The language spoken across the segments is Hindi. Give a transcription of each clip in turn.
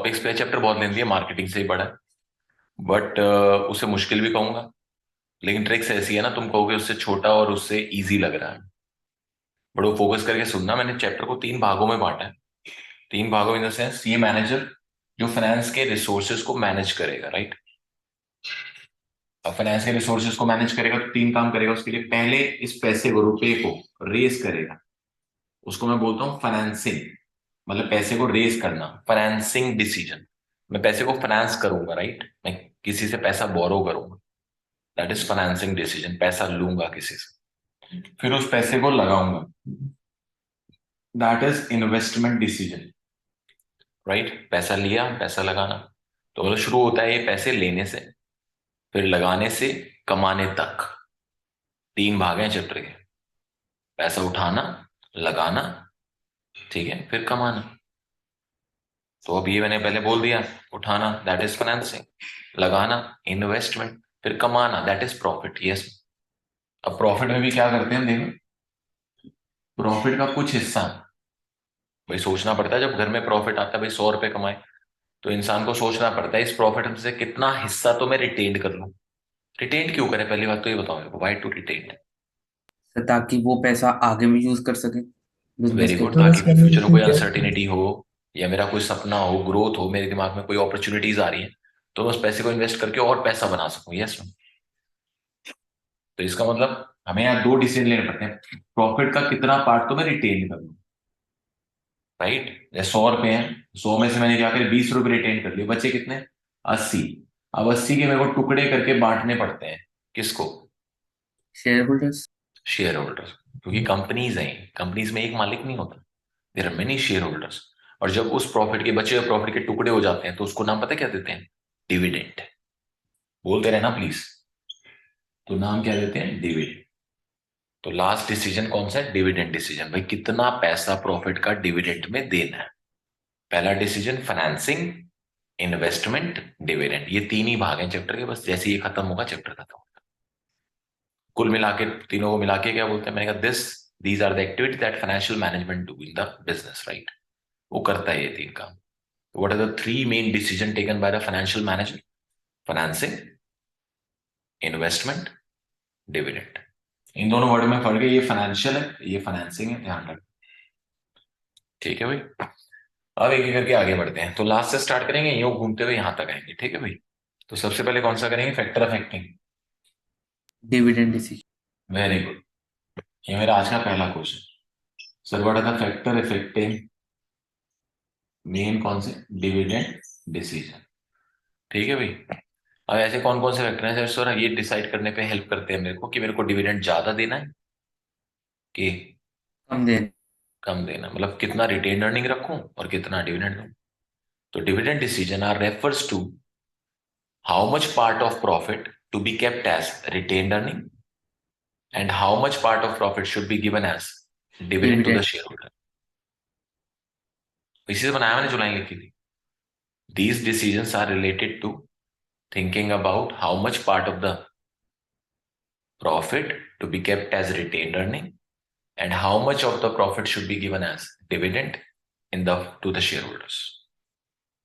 टॉपिक्स पे चैप्टर बहुत लेंदी है, मार्केटिंग से ही बड़ा है, बट उसे मुश्किल भी कहूंगा। लेकिन ट्रिक्स ऐसी है ना, तुम कहोगे उससे छोटा और उससे इजी लग रहा है, बट वो फोकस करके सुनना। मैंने चैप्टर को 3 भागों में बांटा है। 3 भागों इन द सेंस, ये मैनेजर जो फाइनेंस के रिसोर्सेज को मैनेज करेगा, राइट। अब फाइनेंस के रिसोर्सेज को मैनेज करेगा तो 3 काम करेगा उसके लिए। पहले इस पैसे को, रुपए को रेस करेगा, उसको मैं बोलता हूँ फाइनेंसिंग। मतलब पैसे को रेस करना, फाइनेंसिंग डिसीजन। मैं पैसे को फाइनेंस करूंगा, राइट। मैं किसी से पैसा बोरो करूंगा, दैट इज फाइनेंसिंग डिसीजन। पैसा लूंगा किसी से, फिर उस पैसे को लगाऊंगा, that is investment decision, right. पैसा लिया, पैसा लगाना। तो मतलब शुरू होता है ये पैसे लेने से, फिर लगाने से कमाने तक। 3 भाग हैं चैप्टर के। पैसा उठाना, लगाना, ठीक है, फिर कमाना। तो अब ये मैंने पहले बोल दिया। उठाना दैट इज फाइनेंसिंग, लगाना इन्वेस्टमेंट, फिर कमाना दैट इज प्रॉफिट। यस। अब प्रॉफिट में भी क्या करते हैं देखो, प्रॉफिट का कुछ हिस्सा भाई सोचना पड़ता है। जब घर में प्रॉफिट आता है, भाई 100 रुपए कमाए, तो इंसान को सोचना पड़ता है इस प्रॉफिट से कितना हिस्सा तो मैं रिटेन कर लूं। रिटेन क्यों करें, पहली बात तो ये बताओ मेरे को, वाई टू रिटेन। ताकि वो पैसा आगे भी यूज कर सके बिजनेस वेरी के गुड, लिए। ताकि बिजनेस करने फ्यूचर में की कोई क्या। अनसर्टिनिटी हो, या मेरा कोई सपना हो, ग्रोथ हो, मेरे दिमाग में कोई अपॉर्चुनिटीज आ रही है, तो मैं उस पैसे को इन्वेस्ट करके और पैसा बना सकूं। यस। तो इसका मतलब हमें यहाँ 2 डिसीजन लेने पड़ते हैं। प्रॉफिट का कितना पार्ट तो मैं रिटेन कर लूँ, राइट। जैसे 100 रुपए हैं, 100 में से मैंने क्या करे, 20 रुपए रिटेन कर लिए, बचे कितने, 80। अब 80 के मेरे को टुकड़े करके बांटने पड़ते हैं। किसको, शेयर होल्डर्स। Shareholders. क्योंकि कंपनीज हैं, कंपनीज में एक मालिक नहीं होता, there are many shareholders. और जब उस प्रॉफिट के, बचे हुए प्रॉफिट के टुकड़े हो जाते हैं, तो उसको नाम पता है क्या देते हैं, डिविडेंड। बोलते रहना प्लीज। तो नाम क्या देते हैं, डिविडेंड। तो लास्ट डिसीजन कौन सा है, डिविडेंड डिसीजन। भाई कितना पैसा प्रॉफिट का डिविडेंड में देना है। पहला डिसीजन फाइनेंसिंग, इन्वेस्टमेंट, डिविडेंड। ये 3 ही भाग हैं चैप्टर के। बस जैसे ये खत्म होगा चैप्टर खत्म होगा। कुल मिला के तीनों को मिला के क्या बोलते हैं, मैंने कहा this these are the activity that financial management do in the business, right. वो करता है ये 3 काम। What are the 3 main decision taken by the financial manager, financing, investment, dividend. इन दोनों वर्ड में फर्क है, ये फाइनेंशियल है, ये फाइनेंसिंग है, ध्यान रखना। ठीक है भाई। अब एक एक करके आगे बढ़ते हैं। तो लास्ट से स्टार्ट करेंगे, यूं घूमते हुए यहां तक आएंगे, ठीक है भाई। तो सबसे पहले कौन सा करेंगे, factor affecting. Dividend decision. Very good. ये मेरा आज का पहला question. Sir what are the factor affecting main कौन से, डिविडेंड डिसीजन। ठीक है भाई। अब ऐसे कौन कौन से फैक्टर हैं सर, ये डिसाइड करने पे हेल्प करते हैं मेरे को कि मेरे को डिविडेंड ज्यादा देना है कि कम देन। कम देना, मतलब कितना रिटेन अर्निंग रखूं और कितना डिविडेंड दूं। तो dividend decision are refers to how much part of profit to be kept as retain earning, and how much part of profit should be given as dividend to the dividend. shareholder। इसी से बनाया मैंने जो लाइन लिखी थी। These decisions are related to thinking about how much part of the profit to be kept as retained earning, and how much of the profit should be given as dividend in the to the shareholders।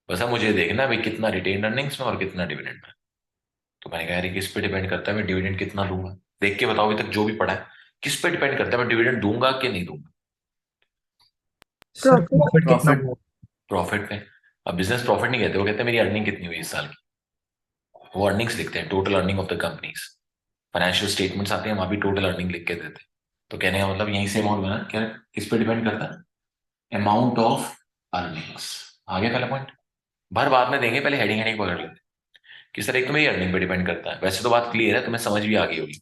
बस अब मुझे देखना है भाई कितना रिटेन अर्निंग्स में और कितना डिविडेंड में। तो मैंने कहा यार किस पे डिपेंड करता है मैं डिविडेंड कितना लूंगा। देख के बताओ अभी तक जो भी पढ़ा है, किस पे डिपेंड करता है मैं डिविडेंड दूंगा कि नहीं दूंगा। Sir profit. प्रॉफिट कितना प्रॉफिट। हुआ। प्रॉफिट पे। अब बिजनेस प्रॉफिट नहीं कहते, वो कहते हैं मेरी अर्निंग कितनी हुई इस साल की। वो अर्निंग्स लिखते हैं, total earning of the companies. Financial statements आते हैं, वहां भी टोटल अर्निंग लिख के देते हैं। तो कहने का मतलब यहीं से अमाउंट बना क्या, किस पे डिपेंड करता है, अमाउंट ऑफ अर्निंग्स। आगे पहला पॉइंट भर बाद में देंगे, पहले हेडिंग हेडिंग पकड़ लेते हैं। किस तरह एक तो मेरी अर्निंग पे डिपेंड करता है। वैसे तो बात क्लियर है, तुम्हें समझ भी आ गई होगी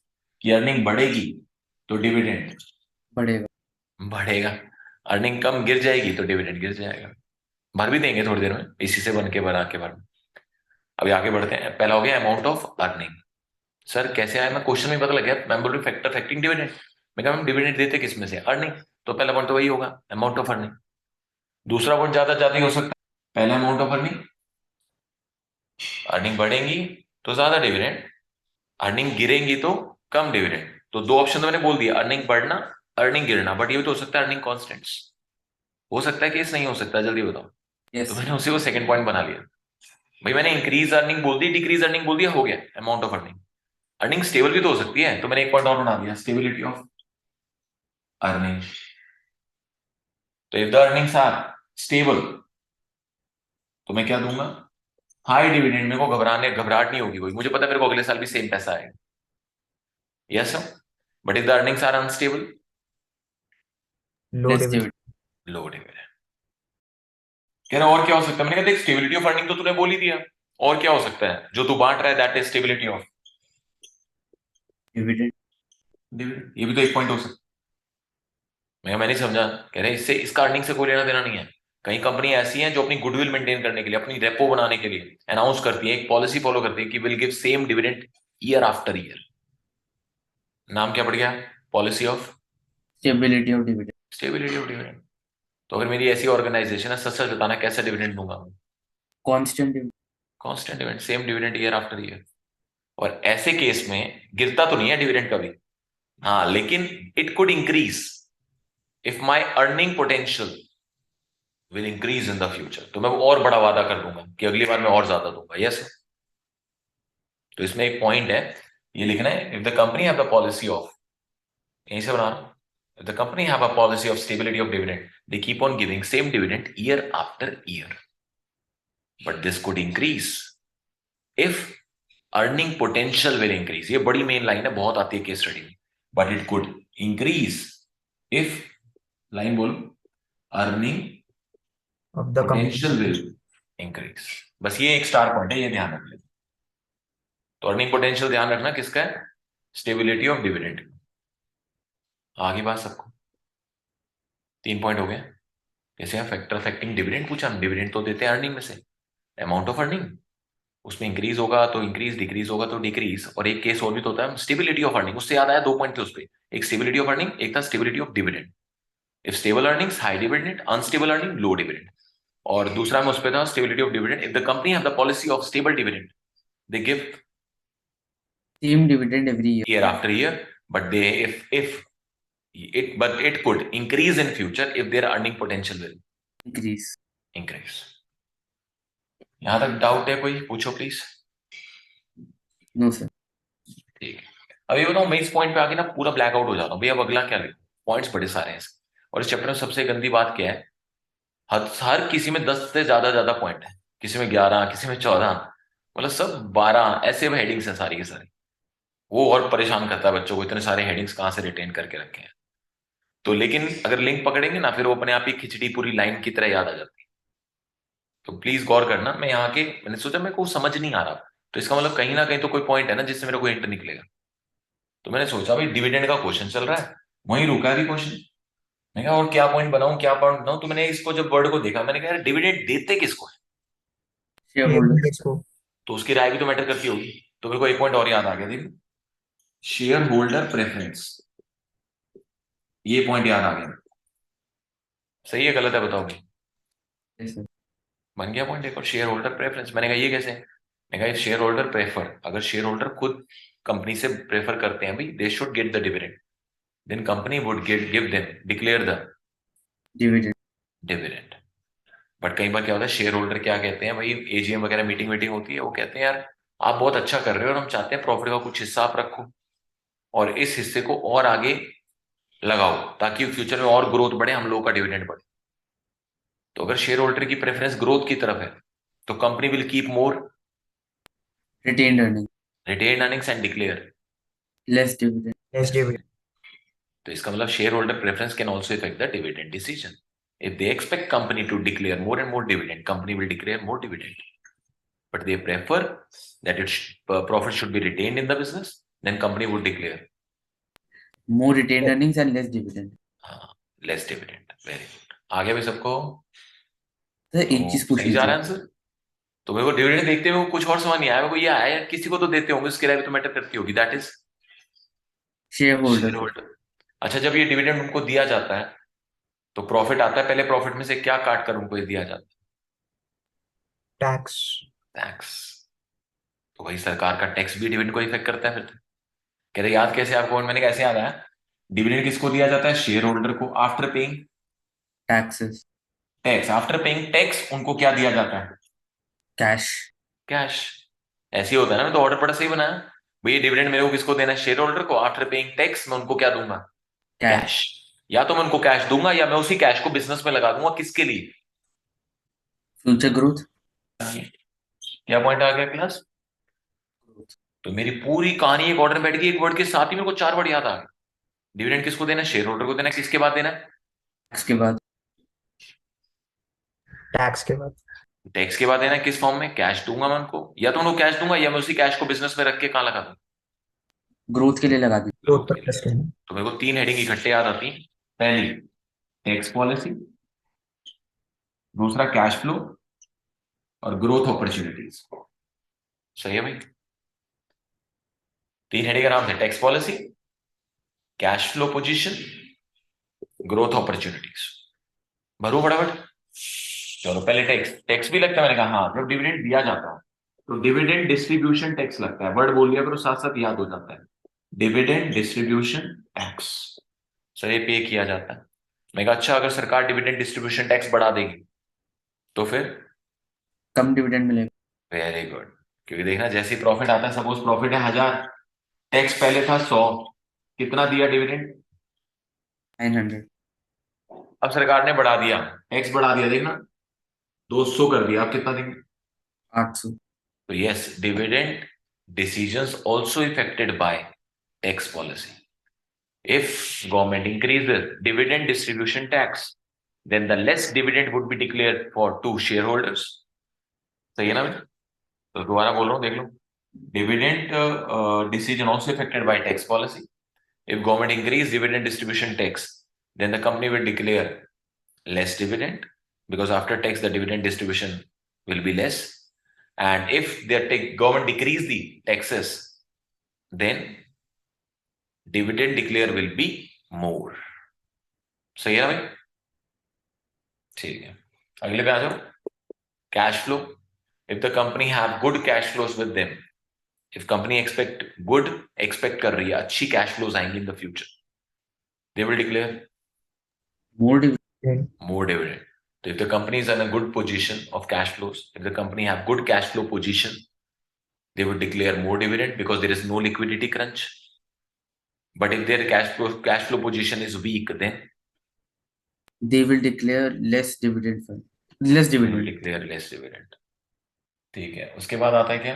कि अर्निंग बढ़ेगी तो डिविडेंड बढ़ेगा। बढ़ेगा, अर्निंग कम गिर जाएगी तो डिविडेंड गिर जाएगा। भर भी देंगे थोड़ी देर में, इसी से बन के भरा के भर। अभी आगे बढ़ते हैं। पहला हो गया अमाउंट ऑफ अर्निंग। सर कैसे आया, मैं क्वेश्चन में पता लग गया, मैं बोल रही फैक्टर फैक्टिंग डिविडेंड। मैं कहा मैम डिविडेंड देते किस में से, अर्निंग। तो पहला पॉइंट तो वही होगा, अमाउंट ऑफ अर्निंग। दूसरा पॉइंट ज्यादा ज्यादा ही हो सकता है, पहला अमाउंट ऑफ अर्निंग। अर्निंग बढ़ेंगी तो ज्यादा डिविडेंड, अर्निंग गिरेंगी तो कम डिविडेंड। तो 2 ऑप्शन तो मैंने बोल दिया, अर्निंग बढ़ना, अर्निंग गिरना। बट ये भी तो हो सकता है अर्निंग कॉन्स्टेंट्स। हो सकता है कि इस नहीं हो सकता, जल्दी बताओ। तो यस। मैंने उसी को सेकंड पॉइंट बना लिया। भाई मैंने इंक्रीज अर्निंग बोल दी, डिक्रीज अर्निंग बोल दिया, हो गया amount of earning. Earning stable भी तो हो सकती है, तो मैंने एक पॉइंट और बना दिया, स्टेबिलिटी ऑफ अर्निंग। तो if the earnings are stable, तो मैं क्या दूंगा, हाई डिविडेंड। मेरे को घबराहट नहीं होगी कोई, मुझे पता है मेरे को अगले साल भी सेम पैसा आएगा। Yes sir. But if the earnings are unstable, low less dividend. Dividend. Low dividend. कह रहा और क्या हो सकता है, मैंने कहा देख स्टेबिलिटी ऑफ अर्निंग तो तूने बोल ही दिया, और क्या हो सकता है जो तू बांट रहा है, that is stability of dividend. Dividend. ये भी तो एक पॉइंट हो सकता है। मैं नहीं समझा। कह रहे इससे इसका अर्निंग से कोई लेना देना नहीं है। कई कंपनी ऐसी हैं जो अपनी गुडविल मेंटेन करने के लिए, अपनी रेपो बनाने के लिए अनाउंस करती है, एक पॉलिसी फॉलो करती है कि will give same dividend year after year. नाम क्या पड़ गया, policy of stability of dividend. Stability of dividend. तो अगर मेरी ऐसी ऑर्गेनाइजेशन है, सच सच बताना कैसा डिविडेंड दूंगा मैं। Constant dividend. Constant dividend, same dividend year after year. और ऐसे केस में गिरता तो नहीं है डिविडेंड कभी, हाँ, लेकिन it could increase if my earning potential will increase in the future. तो मैं वो और बड़ा वादा कर दूंगा कि अगली बार मैं और ज्यादा दूंगा। यस। तो इसमें एक पॉइंट है, ये लिखना है, if the company have the policy of, यहीं से बना रहा हूं, if the company have a policy of stability of dividend, they keep on giving same dividend year after year. But this could increase if earning potential will increase. ये बड़ी मेन लाइन है, बहुत आती है केस स्टडी में। But it could increase if, line बोलो, earning of the potential will increase। बस ये एक स्टार पॉइंट है, ये ध्यान रख लेना। तो अर्निंग पोटेंशियल ध्यान रखना किसका है, स्टेबिलिटी ऑफ डिविडेंड। आगे बात सबको, 3 पॉइंट हो गए। जैसे यहाँ फैक्टर अफेक्टिंग डिविडेंड पूछा, हम डिविडेंड तो देते हैं अर्निंग में से, अमाउंट ऑफ अर्निंग, उसमें इंक्रीज होगा तो इंक्रीज, डिक्रीज होगा तो डिक्रीज। और एक केस और भी तो होता है स्टेबिलिटी ऑफ अर्निंग, उससे याद आया, 2 पॉइंट थे उस पर, एक स्टेबिलिटी ऑफ अर्निंग, एक था stability of dividend. If stable earnings high dividend, unstable earning low dividend. और दूसरा में उस पर था stability of dividend, if the company have the policy of stable dividend, they give same dividend every year. Year after year, but they if it could increase in future if their earning potential will increase. increase। यहां तक डाउट है कोई, पूछो प्लीज। No sir. ठीक है, अभी बताऊं, मैं इस पॉइंट पे आके ना पूरा ब्लैकआउट हो जाता हूँ, भैया अब अगला क्या लिखूं, पॉइंट्स बड़े सारे हैं इसके। और इस चैप्टर में सबसे गंदी बात क्या है, हर किसी में 10 से ज्यादा ज्यादा पॉइंट है, किसी में 11, किसी में 14, मतलब सब 12 ऐसे हेडिंग्स हैं सारी की सारी। वो और परेशान करता है बच्चों को, इतने सारे हेडिंग्स कहाँ से रिटेन करके रखे हैं। तो लेकिन अगर लिंक पकड़ेंगे ना, फिर वो अपने आप ही खिचड़ी पूरी लाइन की तरह याद आ जाती है। तो प्लीज गौर करना, मैं यहाँ के, मैंने सोचा मेरे को समझ नहीं आ रहा, तो इसका मतलब कहीं ना कहीं तो कोई पॉइंट है ना जिससे मेरे को हिंट निकलेगा। तो मैंने सोचा भाई डिविडेंड का क्वेश्चन चल रहा है, वहीं रुका है भी क्वेश्चन। मैं कहा और क्या पॉइंट बनाऊं, क्या पॉइंट बनाऊं, तो मैंने इसको जब वर्ड को देखा, मैंने कहा यार डिविडेंड देते किसको है, शेयर होल्डर। शेयरहोल्डर्स को। तो उसकी राय भी तो मैटर करती होगी। तो मेरे को एक पॉइंट और याद आ गया, देखो, शेयर होल्डर प्रेफरेंस, ये पॉइंट याद आ गया। सही है गलत है बताओगे, सर। बन गया पॉइंट एक और, शेयर होल्डर प्रेफरेंस। मैंने कहा ये कैसे, मैंने कहा शेयर होल्डर प्रेफर, अगर शेयर होल्डर खुद कंपनी से प्रेफर करते हैं भाई, they should get the dividend, then company would get give them declare the dividend. Dividend. But कई बार क्या होता है, शेयर होल्डर क्या कहते हैं भाई, एजीएम वगैरह मीटिंग मीटिंग होती है, वो कहते हैं यार आप बहुत अच्छा कर रहे हो और हम चाहते हैं प्रॉफिट का कुछ हिस्सा आप रखो, और इस हिस्से को और आगे लगाओ ताकि फ्यूचर में और ग्रोथ बढ़े, हम लोगों का डिविडेंड बढ़े। तो अगर शेयर होल्डर की प्रेफरेंस ग्रोथ की तरफ है, तो company will keep more retained earning. Retain earnings and declare less dividend. Less dividend. तो इसका मतलब shareholder preference can also effect the dividend decision. If they expect company to declare more and more dividend, company will declare more dividend. But they prefer that its profit should be retained in the business, then company would declare more retained earnings and less dividend. less dividend. Very good. आगे भी सबको सर एक चीज पूछ सही जा रहा है लीजिए। आंसर। तो मेरे को डिविडेंड देखते हुए कुछ और समझ नहीं आया, मेरे को ये आया यार किसी को तो देते होंगे, उसके लिए भी तो मैटर करती होगी, that is share share holder. Holder. अच्छा, जब ये डिविडेंड उनको दिया जाता है तो प्रॉफिट आता है, पहले प्रॉफिट में से क्या काट कर उनको ये दिया जाता टैक्स। है, टैक्स। तो वही सरकार का टैक्स भी डिविडेंड को इफेक्ट करता है फिर तो। कह रहे याद कैसे आपको, मैंने कैसे याद आया, डिविडेंड किसको दिया जाता है, शेयर होल्डर को, after paying taxes. Tax, after paying tax उनको क्या दिया जाता है? कैश। कैश। ऐसे ही होता है ना, मैं तो ऑर्डर बड़ा सही बनाया। भैया डिविडेंड मेरे को किसको देना है? शेयर होल्डर को। आफ्टर पेइंग टैक्स मैं उनको क्या दूंगा? कैश। कैश। या तो मैं उनको कैश दूंगा या मैं उसी कैश को बिजनेस में लगा दूंगा। किसके लिए? Future growth. क्या पॉइंट आ गया क्लास? तो मेरी पूरी कहानी एक ऑर्डर में बैठ गई, एक वर्ड के साथ ही मेरे को चार वर्ड याद आ गए। डिविडेंड किसको देना है? शेयर होल्डर को देना है। किसके बाद देना है? टैक्स के बाद। टैक्स के बाद। टैक्स के बाद देना है। किस फॉर्म में? कैश दूंगा मैं उनको, या तो उनको कैश दूंगा या मैं उसी कैश को बिजनेस में रख के कहाँ लगा दूं? ग्रोथ के लिए लगा दी। ग्रोथ ग्रोथ के पर्पस लिए। के लिए। तो मेरे को तीन हेडिंग इकट्ठे याद आती। पहली टैक्स पॉलिसी, दूसरा कैश फ्लो, और ग्रोथ अपॉर्चुनिटीज। सही है भाई? तीन हेडिंग आराम से, tax policy, cash flow position, growth opportunities. भरो फटाफट। चलो पहले टैक्स। टैक्स भी लगता है, मैंने कहा हाँ, जब डिविडेंड दिया जाता है तो डिविडेंड डिस्ट्रीब्यूशन टैक्स लगता है। वर्ड बोल लिया करो, साथ साथ याद हो जाता है। Dividend distribution tax. सर ये पे किया जाता है। मैं कहा अच्छा, अगर सरकार डिविडेंड डिस्ट्रीब्यूशन टैक्स बढ़ा देगी तो फिर? कम डिविडेंड मिलेगा। Very good. क्योंकि देखना, जैसे ही प्रॉफिट आता है, सपोज प्रॉफिट है 1000, टैक्स पहले था 100, कितना दिया डिविडेंड? 900। अब सरकार ने बढ़ा दिया, टैक्स बढ़ा दिया, देखना 200 कर दिया, आप कितना देंगे? 800। तो yes, dividend decisions also affected by tax policy. If government increases dividend distribution tax, then the less dividend would be declared for to shareholders. सही है ना भाई? तो दोबारा बोल रहा हूँ, देख लो। Dividend decision also affected by tax policy. If government increase dividend distribution tax, then the company will declare less dividend, because after tax the dividend distribution will be less. And if the government decrease the taxes, then dividend declare will be more. सही है ना भाई? ठीक है, अगले पे आ जाओ। Cash flow. If the company have good cash flows with them, if company expect कर रही है अच्छी कैश फ्लोज आएंगी in the future, they will declare more dividend. more dividend. So if the company is in a good position of cash flows, if the company have good cash flow position, they would declare more dividend because there is no liquidity crunch. But if their cash flow position is weak, then they will declare less dividend fund. Less they will dividend. declare less dividend. ठीक है, उसके बाद आता है क्या?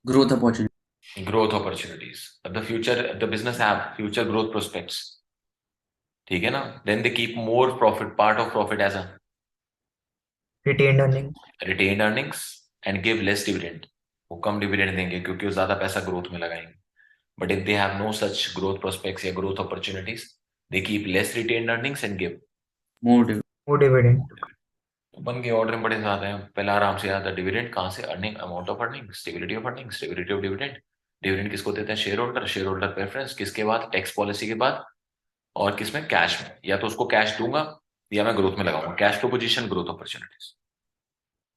Growth opportunity. Growth opportunities. The future, the business have future growth prospects. ठीक है ना? Then they keep more profit, part of profit as a retained earning. Retained earnings, and give less dividend. वो कम डिविडेंड देंगे क्योंकि वो ज्यादा पैसा ग्रोथ में लगाएंगे। But if they have no such growth prospects या growth opportunities, they keep less retained earnings and give more dividend. वो डिविडेंड। तो बन गए ऑर्डर में बड़े ज्यादा हैं। पहला आराम से याद है, डिविडेंड कहाँ से? Earning, amount of earning, stability of earning, stability of dividend. Dividend किसको देते हैं? Share holder. Share holder preference किसके बाद? टैक्स पॉलिसी के बाद। और किसमें? कैश में। या तो उसको कैश दूंगा या मैं ग्रोथ में लगाऊंगा। Cash flow position, growth opportunities.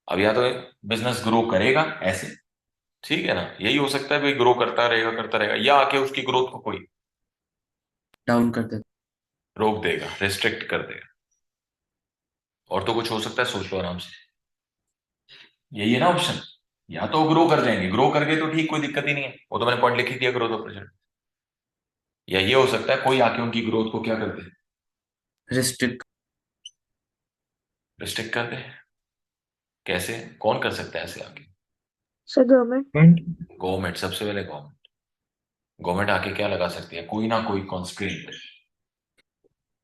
अब या तो बिजनेस ग्रो करेगा ऐसे, ठीक है ना, यही हो सकता है भाई, ग्रो करता रहेगा, या आके उसकी ग्रोथ को कोई डाउन कर देते। रोक देगा, रिस्ट्रिक्ट कर देगा। और तो कुछ हो सकता है, सोच लो आराम से। यही है ना ऑप्शन। या तो ग्रो कर जाएंगे, ग्रो कर गए तो ठीक, कोई दिक्कत ही नहीं है, वो तो मैंने पॉइंट लिख ही दिया, ग्रोथ अपॉर्चुनिटी। या ये हो सकता है कोई आके उनकी ग्रोथ को क्या कर दे? रिस्ट्रिक्ट। रिस्ट्रिक्ट कर दे। कैसे? कौन कर सकता है ऐसे आके? Sir government. गवर्नमेंट। सबसे पहले गवर्नमेंट। गवर्नमेंट आके क्या लगा सकती है? कोई ना कोई कॉन्स्ट्रेंट।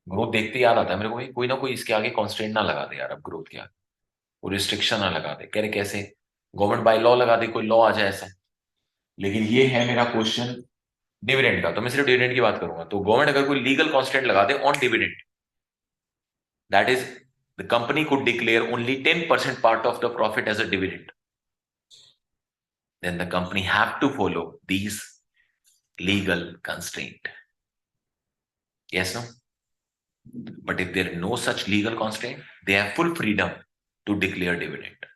ग्रोथ देखते याद आता है मेरे को भाई, कोई ना कोई इसके आगे कॉन्स्ट्रेंट ना लगा दे यार। अब ग्रोथ के आगे वो रिस्ट्रिक्शन ना लगा दे। कह रहे कैसे? गवर्नमेंट बाय लॉ लगा दे, कोई लॉ आ जाए ऐसा। लेकिन ये है मेरा क्वेश्चन डिविडेंड का, तो मैं सिर्फ डिविडेंड की बात करूंगा। तो गवर्नमेंट अगर कोई लीगल कॉन्स्टेंट लगा दे on dividend, that is the company could declare only 10% part of the profit as a dividend, then the company have to follow these legal constraint. Yes, no? But if there are no such legal constraint, they have full freedom to declare dividend.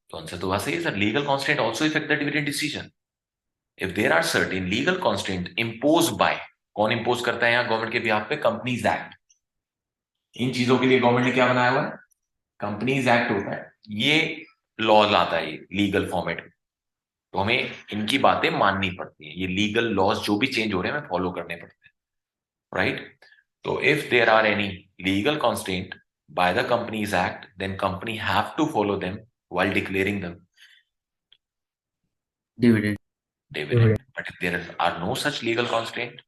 तो आंसर तो वैसे ही sir, legal constant also effect the dividend decision. If there are certain legal constant impose by, कौन इम्पोज करता है यहाँ गवर्नमेंट के बिहाफ पे? Companies act. इन चीजों के लिए गवर्नमेंट ने क्या बनाया हुआ है? कंपनीज एक्ट होता है, ये लॉज आता है लीगल फॉर्मेट में। तो हमें इनकी बातें माननी पड़ती है, ये लीगल लॉज जो भी चेंज हो रहे हैं हमें फॉलो करने पड़ते हैं, राइट? तो if there are any legal constant by the Companies Act, then company have to follow them while declaring the dividend. dividend. But if there are no such legal constraint,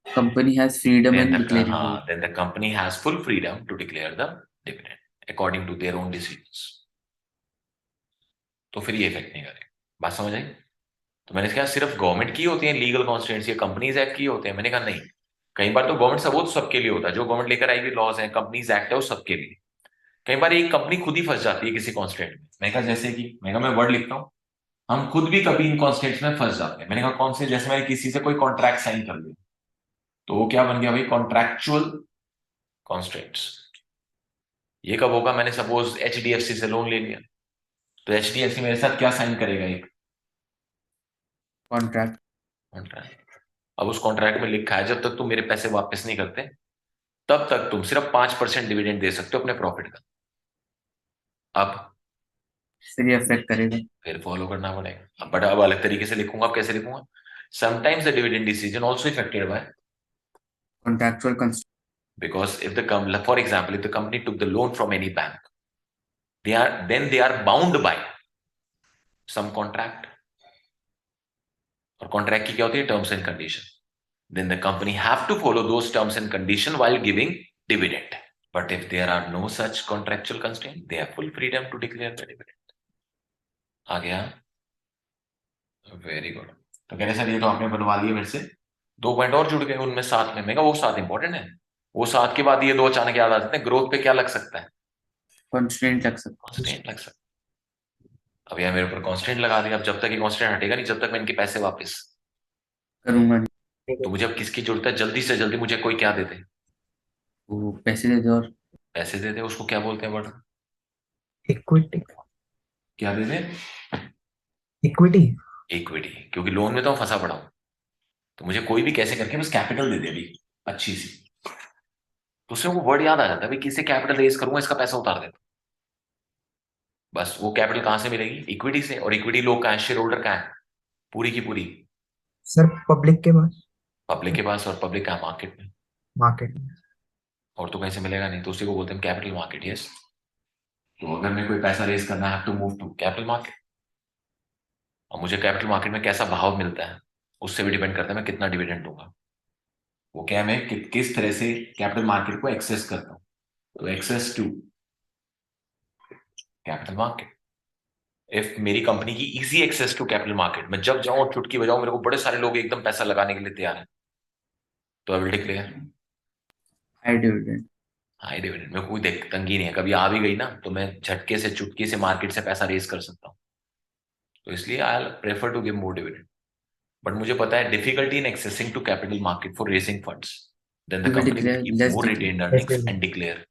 Company has freedom then in declaring dividend. then the company has full freedom to declare the dividend according to their own decisions. तो फिर ये इफेक्ट नहीं करेगा। बात समझ आई? तो मैंने कहा सिर्फ गवर्नमेंट की होती है लीगल कॉन्स्टेंट्स या कंपनीज एक्ट की होते हैं? मैंने कहा नहीं, कई बार तो गवर्नमेंट सब वो तो सबके लिए होता है, जो गवर्नमेंट लेकर आई हुई लॉज है, कंपनीज एक्ट है, वो सबके लिए। कई बार एक कंपनी खुद ही फंस जाती है किसी कॉन्स्टेंट में। मैंने कहा जैसे कि मैं वर्ड लिखता हूँ, हम खुद भी कभी इन कॉन्स्टेंट्स में फंस जाते हैं। मैंने कहा कौन से? जैसे मैंने किसी से कोई कॉन्ट्रैक्ट साइन कर लिया, तो वो क्या बन गया भाई? Contractual constants. ये कब होगा? मैंने सपोज एचडीएफसी से लोन ले लिया, तो एचडीएफसी मेरे साथ क्या साइन करेगा? एक Contract. कॉन्ट्रैक्ट। अब उस कॉन्ट्रैक्ट में लिखा है जब तक तुम मेरे पैसे वापस नहीं करते तब तक तुम सिर्फ 5% डिविडेंड दे सकते हो अपने प्रॉफिट का। अब फिर ये अफेक्ट करेगा। फिर फॉलो करना पड़ेगा। बट अब अलग तरीके से लिखूंगा। अब कैसे लिखूंगा? Sometimes the dividend decision also effected by Contractual constraint. because if the for example, if the company took the loan from any bank, they are bound by some contract, और कॉन्ट्रैक्ट की क्या होती है? Terms and condition. then the company have to follow those terms and condition while giving dividend. But if there are no such contractual constraint, they have full freedom to declare the dividend. आ गया? Very good. तो कह रहे सर ये तो आपने बनवा लिए मेरे से, 2 पॉइंट और जुड़ गए उनमें साथ में। मैं कहा वो साथ इंपॉर्टेंट है, वो साथ के बाद ये दो अचानक याद आ जाते हैं। ग्रोथ पे क्या लग सकता है? Constraint लग सकता कॉन्स्टेंट लग सकता है। अब यार मेरे ऊपर कॉन्स्टेंट लगा दिया, अब जब तक ये कॉन्स्टेंट हटेगा नहीं, जब तक मैं इनके पैसे वापस करूंगा नहीं। तो मुझे अब किसकी जरूरत है? जल्दी से जल्दी मुझे कोई क्या दे दे, वो पैसे दे दे और पैसे दे दे। उसको क्या बोलते हैं वर्ड? इक्विटी। क्या दे दे? इक्विटी। इक्विटी। क्योंकि लोन में तो मैं फंसा पड़ा हूं, तो मुझे कोई भी कैसे करके बस कैपिटल दे दे अभी अच्छी सी, तो उससे वो वर्ड याद आ जाता है भाई, किससे कैपिटल रेज करूंगा, इसका पैसा उतार देता। बस वो कैपिटल कहां से मिलेगी? इक्विटी से। और इक्विटी लोग का है, शेयर होल्डर का है, पूरी की पूरी सर पब्लिक के पास। पब्लिक के पास। और पब्लिक का मार्केट में, मार्केट में। और तो कहीं से मिलेगा नहीं, तो उसी को बोलते हैं कैपिटल मार्केट। यस। तो अगर मैं कोई पैसा रेज करना है to move to capital market, और मुझे कैपिटल मार्केट में कैसा भाव मिलता है उससे भी डिपेंड करता है मैं कितना डिविडेंड दूंगा। वो क्या है, मैं किस तरह से कैपिटल मार्केट को एक्सेस करता हूं। तो access to capital market, if मेरी कंपनी की easy access to capital market, मैं जब जाऊं और चुटकी बजाऊं, मेरे को बड़े सारे लोग एकदम पैसा लगाने के लिए तैयार है, तो I will declare high dividend. High dividend. मेरे को कोई देख तंगी नहीं है, कभी आ भी गई ना तो मैं झटके से चुटकी से मार्केट से पैसा रेज कर सकता हूँ। तो इसलिए I prefer to give more dividend. But मुझे पता है difficulty in accessing to capital market for raising funds, then We the will company will declare keep less more dividend. Retained earnings and declare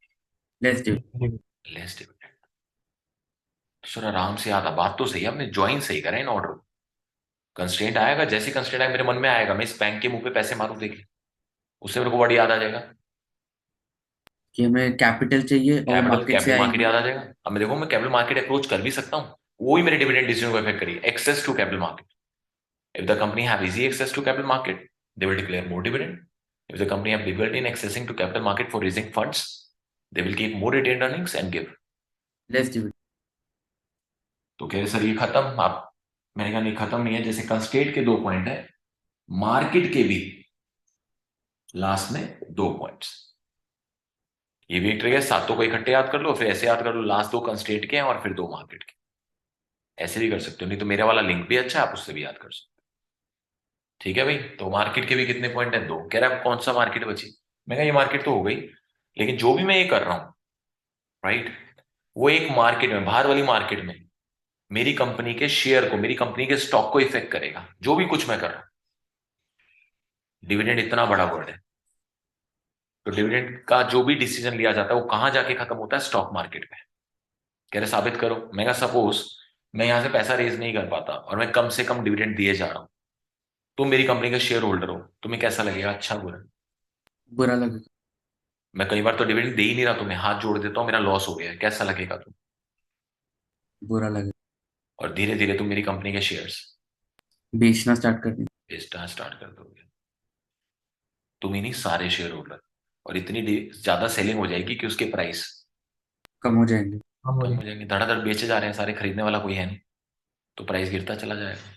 Less dividend. Less dividend. Sir आराम से आता, बात तो सही है, आपने ज्वाइन सही करा इन ऑर्डर। कंस्ट्रेंट आएगा, जैसे कंस्ट्रेंट आएगा मेरे मन में आएगा मैं इस बैंक के मुंह पे पैसे मारूं, देखिए उससे मेरे को वर्ड याद आ जाएगा, कि हमें कैपिटल चाहिए और कैपिटल मार्केट से कैपिटल मार्केट आएंगे। याद आ जाएगा। अब मैं देखो मैं कैपिटल मार्केट अप्रोच कर भी सकता हूँ, वो ही मेरे डिविडेंड डिसीजन को इफेक्ट करेगी। Access to capital market, if the company have easy access to capital market they will declare more dividend. If the company have difficulty in accessing to capital market for raising funds they will keep more retained earnings and give. Less dividend. तो कह रहे सर ये खत्म आप? मैंने कहा नहीं खत्म नहीं है, जैसे कंस्ट्रेंट के 2 पॉइंट है, मार्केट के भी लास्ट में 2 पॉइंट्स। ये भी एक ट्रिक है, सातों को इकट्ठे याद कर लो, फिर ऐसे याद कर लो लास्ट 2 कंस्ट्रेंट के हैं और फिर 2 मार्केट के। ऐसे भी कर सकते हो, नहीं तो मेरे वाला लिंक भी अच्छा है, आप उससे भी याद कर सकते हो। ठीक है भाई। तो मार्केट के भी कितने पॉइंट है? 2। कह रहा है कौन सा मार्केट बची? मैं कहा ये मार्केट तो हो गई, लेकिन जो भी मैं ये कर रहा हूं, राइट, वो एक मार्केट में, बाहर वाली मार्केट में मेरी कंपनी के शेयर को, मेरी कंपनी के स्टॉक को इफेक्ट करेगा, जो भी कुछ मैं कर रहा हूं। डिविडेंड इतना बड़ा वर्ड है, तो डिविडेंड का जो भी डिसीजन लिया जाता है वो कहां जाके खत्म होता है? स्टॉक मार्केट में। कह रहे साबित करो। मैं कहा सपोज मैं यहां से पैसा रेज नहीं कर पाता और मैं कम से कम डिविडेंड दिए जा रहा हूं, तुम मेरी कंपनी का शेयर होल्डर हो, तुम्हें कैसा लगेगा? अच्छा बुरा? बुरा लगेगा। मैं कई बार तो डिविडेंड दे ही नहीं रहा, तुम्हें हाथ जोड़ देता हूँ, मेरा लॉस हो गया है, कैसा लगेगा तुम? बुरा लगे। और धीरे धीरे तुम मेरी कंपनी के शेयर्स बेचना स्टार्ट कर दें। बेचना स्टार्ट कर दोगे, तुम ही नहीं सारे शेयर होल्डर। और इतनी ज्यादा सेलिंग हो जाएगी कि उसके प्राइस कम हो जाएंगे। हम कम बोले हो जाएंगे, धड़ाधड़ बेचे जा रहे हैं सारे, खरीदने वाला कोई है नहीं, तो प्राइस गिरता चला जाएगा।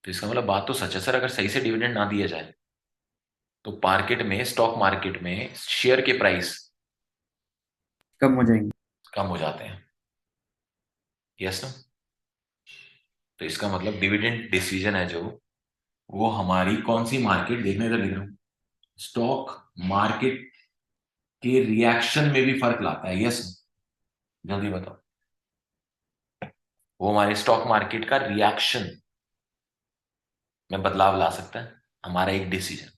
तो इसका मतलब बात तो सच है सर, अगर सही से डिविडेंड ना दिया जाए तो मार्केट में, स्टॉक मार्केट में शेयर के प्राइस कम हो जाएंगे। कम हो जाते हैं। यस ना? तो इसका मतलब डिविडेंड डिसीजन है जो, वो हमारी कौन सी मार्केट, देखने का लिख रहा हूं, स्टॉक मार्केट के रिएक्शन में भी फर्क लाता है। यस, जल्दी बताओ। वो हमारे स्टॉक मार्केट का रिएक्शन में बदलाव ला सकता है, हमारा एक डिसीजन।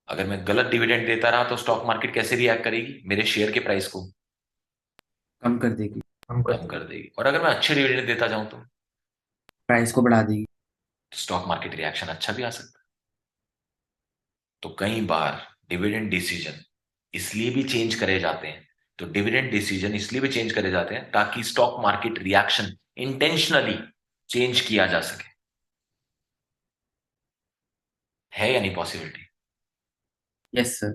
अगर मैं गलत डिविडेंड देता रहा तो स्टॉक मार्केट कैसे रिएक्ट करेगी? मेरे शेयर के प्राइस को कम कर देगी। हम कम करते कर देगी। और अगर मैं अच्छे डिविडेंड देता जाऊं तो प्राइस को बढ़ा देगी। स्टॉक मार्केट रिएक्शन अच्छा भी आ सकता है। तो कई बार डिविडेंड डिसीजन इसलिए भी चेंज करे जाते हैं, तो डिविडेंड डिसीजन इसलिए भी चेंज करे जाते हैं ताकि stock market reaction intentionally change किया जा सके। है या नहीं पॉसिबिलिटी? Yes sir.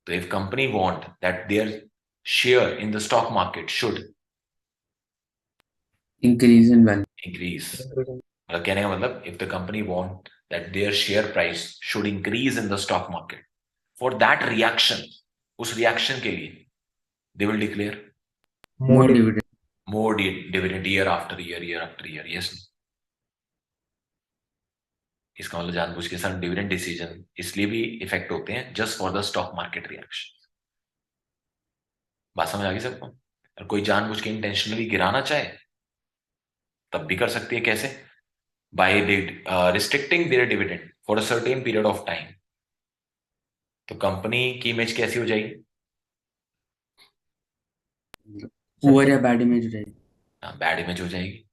तो if company want that their share in the stock market should increase in value. Increase, हैं। मतलब कहने का मतलब, if the company want that their share price should increase in the stock market, for that reaction, उस रिएक्शन के लिए they will declare more more dividend. more dividend year after year. Yes, इसका मतलब जानबूझ के साथ डिविडेंड डिसीजन इसलिए भी इफेक्ट होते हैं just for the stock market reaction. बात समझ आ गई सबको? और कोई जानबूझ के इंटेंशनली गिराना चाहे तब भी कर सकती है। कैसे? By restricting their dividend for a certain period of time. तो कंपनी की इमेज कैसी हो जाएगी? पुअर या बैड इमेज हो जाएगी। बैड इमेज हो जाएगी।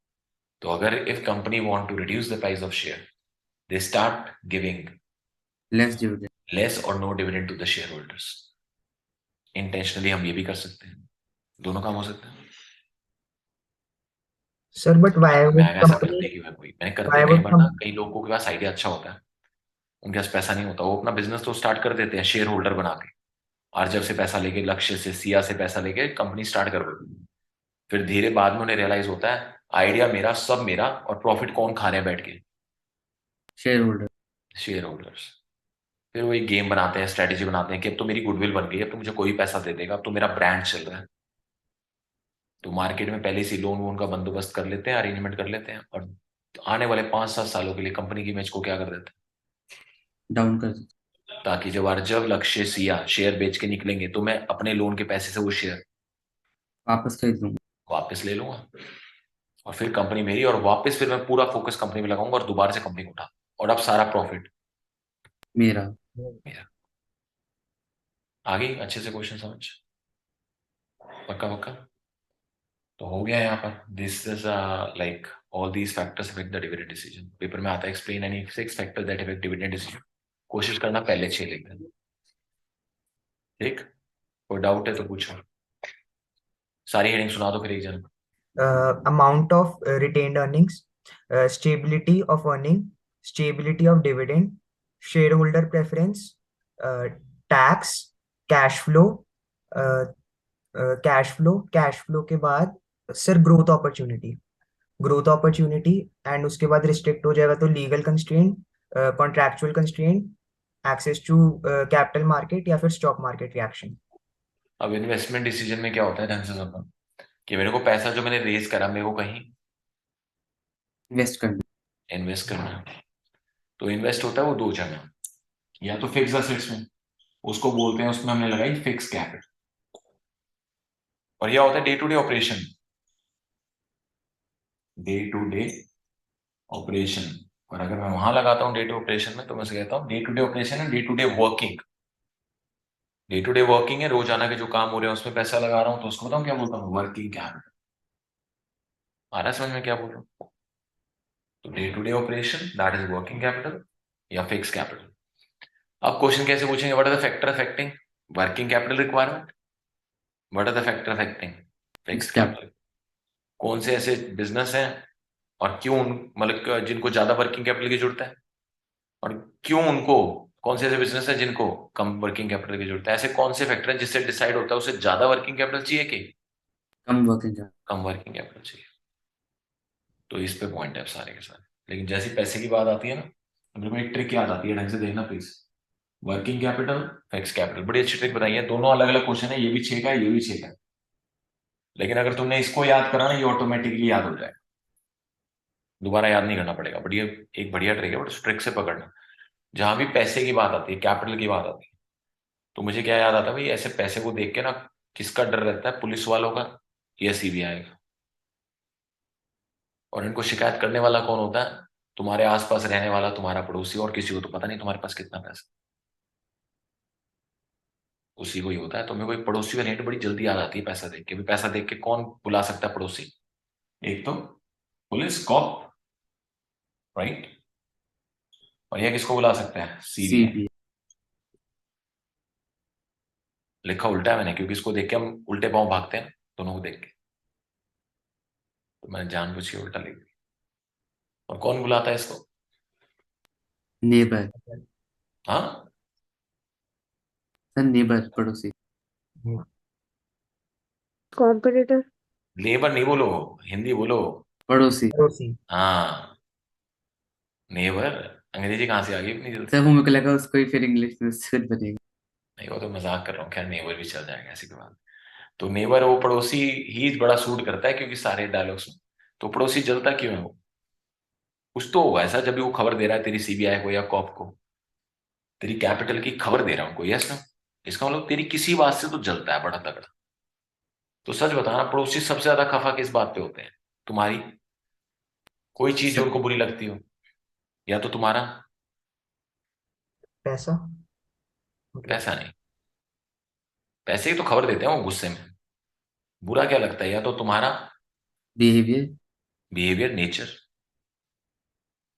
तो अगर if company want to reduce the price of share, they start giving less dividend. Less और no dividend to the share holders. Intentionally हम ये भी कर सकते हैं, दोनों काम हो सकते हैं। सर बट वाई मैं वुड ऐसा कंपनी करते क्यों है? कोई मैंने करते वाई कई वुड बार ना, कंपनी कई लोगों के पास आइडिया अच्छा होता है, उनके पास पैसा नहीं होता, वो अपना बिजनेस तो स्टार्ट कर देते हैं शेयर होल्डर बना के, आरजव से पैसा लेके, लक्ष्य से, सिया से पैसा लेके कंपनी स्टार्ट कर देते हैं। फिर धीरे बाद में उन्हें रियलाइज होता है आइडिया मेरा, सब मेरा, और प्रॉफिट कौन खा रहे हैं बैठ के? Share holder. Share holders. फिर वो एक गेम बनाते हैं, स्ट्रेटेजी बनाते हैं कि अब तो मेरी गुडविल बन गई, अब तो मुझे कोई पैसा दे देगा, अब तो मेरा ब्रांड चल रहा है। तो मार्केट में पहले से लोन वोन का बंदोबस्त कर लेते हैं, अरेंजमेंट कर लेते हैं, और आने वाले 5-7 सालों के लिए कंपनी की इमेज को क्या कर देते हैं, डाउन कर देते। ताकि जब अर्जव, लक्ष्य, सिया शेयर बेच के निकलेंगे तो मैं अपने लोन के पैसे से वो शेयर वापस खरीद लूंगा। वापस ले लूंगा, और फिर कंपनी मेरी, और वापस फिर मैं पूरा फोकस कंपनी में लगाऊंगा और दोबारा से कंपनी को उठा, और अब सारा प्रॉफिट मेरा। मेरा। आगे अच्छे से क्वेश्चन समझ? पक्का पक्का? तो हो गया यहाँ पर, this is like all these factors affect the dividend decision. Paper में आता है explain any 6 factors that affect dividend decision. कोशिश करना पहले 6 लिख देना। ठीक? कोई डाउट है तो पूछो। सारी हेडिंग सुना दो फिर एक जन। amount of retained earnings, stability of earning, stability of dividend, shareholder preference, uh, tax, cash flow, uh, cash flow के बाद सर ग्रोथ अपॉर्चुनिटी एंड उसके बाद रिस्ट्रिक्ट हो जाएगा तो legal constraint, contractual constraint, access to capital market या फिर स्टॉक मार्केट रिएक्शन। अब इन्वेस्टमेंट डिसीजन में क्या होता है, ढंग से सुनना, कि मेरे को पैसा जो मैंने रेज करा मेरे को कहीं इन्वेस्ट करना। इन्वेस्ट करना है। तो इन्वेस्ट होता है वो दो जगह, या तो फिक्स असेट्स में, उसको बोलते हैं, उसमें हमने लगाई फिक्स कैपिटल, और यह होता है day to day operation. Day to day operation. और अगर मैं वहां लगाता हूँ डे टू ऑपरेशन में, तो मैं कहता हूँ डे टू डे ऑपरेशन है, day to day working. Day to day working है, रोजाना के जो काम हो रहे हैं उसमें पैसा लगा रहा हूँ, तो उसको बताऊँ क्या बोलता हूँ? Working capital. आ रहा है समझ में क्या बोल रहा हूँ? तो day to day operation that is working capital या फिक्स कैपिटल। अब क्वेश्चन कैसे पूछेंगे? What are the factor affecting? Working capital requirement, what are the factor affecting fix Fixed capital. Capital, कौन से ऐसे बिजनेस हैं और क्यों मतलब जिनको ज्यादा वर्किंग कैपिटल की जरूरत है, और क्यों उनको, कौन से ऐसे बिजनेस है जिनको कम वर्किंग कैपिटल की जरूरत है, ऐसे कौन से फैक्टर हैं जिससे डिसाइड होता है उसे ज्यादा वर्किंग कैपिटल चाहिए कि कम working capital. कम वर्किंग कैपिटल चाहिए। तो इस पे पॉइंट है सारे के सारे। लेकिन जैसे पैसे की बात आती है ना, तो मेरे को एक ट्रिक याद आती है, ढंग से देखना please. Working capital, fix capital, बड़ी अच्छी ट्रिक बताई है, दोनों अलग अलग क्वेश्चन है, ये भी 6 का है, ये भी 6 का है। लेकिन अगर तुमने इसको याद करा ना, ये ऑटोमेटिकली याद हो जाएगा, दोबारा याद नहीं करना पड़ेगा। बट ये एक बढ़िया ट्रिक है, बट उस ट्रिक से पकड़ना। जहां भी पैसे की बात आती है, कैपिटल की बात आती है, तो मुझे क्या याद आता है भाई, ऐसे पैसे को देख के ना किसका डर रहता है, पुलिस वालों का या सीबीआई का। और इनको शिकायत करने वाला कौन होता है, तुम्हारे आसपास रहने वाला तुम्हारा पड़ोसी, और किसी को तो पता नहीं तुम्हारे पास कितना पैसा, उसी को ही होता है। तो मेरे को एक पड़ोसी का हिंट बड़ी जल्दी याद आती है पैसा देख के भी। पैसा देख के कौन बुला सकता है पड़ोसी, एक तो पुलिस, कॉप, राइट, और यह किसको बुला सकता है, सीबीआई। CBI. लिखा उल्टा है मैंने, क्योंकि इसको देख के हम उल्टे पांव भागते हैं दोनों को देख के, तो मैंने जानबूझ के उल्टा लिख दिया। और कौन बुलाता है इसको, Neighbor. हाँ, Sir, neighbor, पड़ोसी. कॉम्पिटिटर, लेबर नहीं बोलो, हिंदी बोलो। पड़ोसी. पड़ोसी। हाँ, नेबर, अंग्रेजी कहाँ से आ गई इतनी जल्दी। सर वो मेरे को लगा उसको ही फिर इंग्लिश में उससे कुछ बनेगा. नहीं, वो तो मजाक कर रहा हूँ, खैर नेबर भी चल जाएगा ऐसी कोई बात। तो नेबर, वो पड़ोसी ही बड़ा सूट करता है, क्योंकि सारे डायलॉग्स में। तो पड़ोसी जलता क्यों है वो, कुछ तो होगा ऐसा, जब भी वो खबर दे रहा है तेरी सीबीआई को या कॉप को, तेरी कैपिटल की खबर दे रहा हूँ कोई, यस ना, इसका मतलब तेरी किसी बात से तो जलता है बड़ा तगड़ा। तो सच बताना, पड़ोसी सबसे ज्यादा खफा किस बात पे होते हैं, तुम्हारी कोई चीज जो सर उनको बुरी लगती हो, या तो तुम्हारा पैसा, मतलब पैसा, नहीं, पैसे ही तो खबर देते हैं वो गुस्से में। बुरा क्या लगता है, या तो तुम्हारा बिहेवियर. बिहेवियर, नेचर,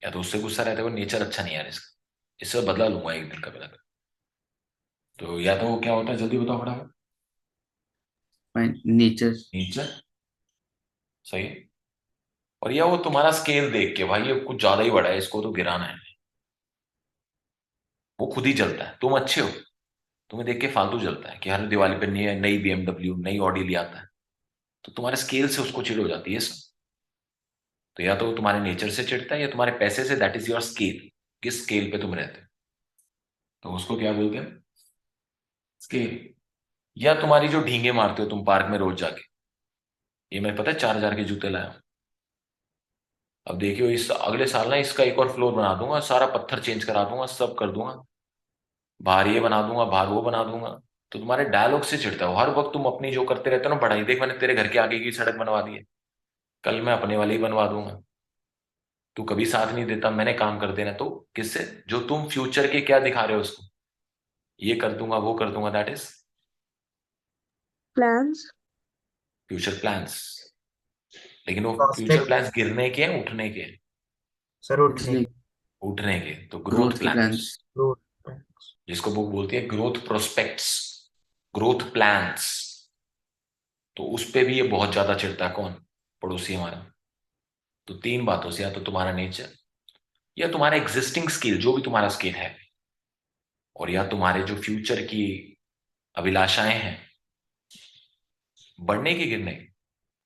या तो उससे गुस्सा रहता है वो नेचर अच्छा नहीं है यार इसका, इससे बदला लूंगा एक दिन कभी ना। तो या तो वो क्या होता है, जल्दी बताओ फटाफट। फाइन. नेचर. नेचर, सही है। और या वो तुम्हारा स्केल देख के, भाई ये कुछ ज्यादा ही बड़ा है, इसको तो गिराना है, वो खुद ही जलता है। तुम अच्छे हो, तुम्हें देख के फालतू जलता है कि हर दिवाली पे नई नई बीएमडब्ल्यू, नई ऑडी ले आता है, तो तुम्हारे स्केल से उसको चिढ़ हो जाती है इसमें। तो या तो वो तुम्हारे नेचर से चिढ़ता है, या तुम्हारे पैसे से, दैट इज योर स्केल, किस स्केल पे तुम रहते हो, तो उसको क्या बोलते हैं, स्केल। या तुम्हारी जो ढींगे मारते हो तुम पार्क में रोज जाके, ये मैं पता है 4,000 के जूते लाया हूं, अब देखियो इस अगले साल ना इसका एक और फ्लोर बना दूंगा, सारा पत्थर चेंज करा दूंगा, सब कर दूंगा, बाहर ये बना दूंगा, बाहर वो बना दूंगा। तो तुम्हारे डायलॉग से चिढ़ता हो हर वक्त, तुम अपनी जो करते रहते हो ना बढ़ाई, देख मैंने तेरे घर के आगे की सड़क बनवा दी है, कल मैं अपने वाली बनवा दूंगा। तू कभी साथ नहीं देता, मैंने काम कर देना, तो किससे, जो तुम फ्यूचर के क्या दिखा रहे हो उसको, ये कर दूंगा वो कर दूंगा, that is plans, future plans. लेकिन वो फ्यूचर प्रोस्पेक्ट, प्लान्स गिरने के हैं, उठने के हैं, सर उठने उठने. के, उठने के, तो ग्रोथ ग्रोथ के प्लान्स, प्लान्स. ग्रोथ, जिसको बुक बोलती है ग्रोथ प्रोस्पेक्ट्स, ग्रोथ प्लान्स। तो उस पे भी ये बहुत ज्यादा चिढ़ता है, कौन, पड़ोसी हमारा। तो तीन बातों से, या तो तुम्हारा नेचर, या तुम्हारा एग्जिस्टिंग स्किल जो भी तुम्हारा स्किल है, और या तुम्हारे जो फ्यूचर की अभिलाषाएं हैं, बढ़ने की गिरने की।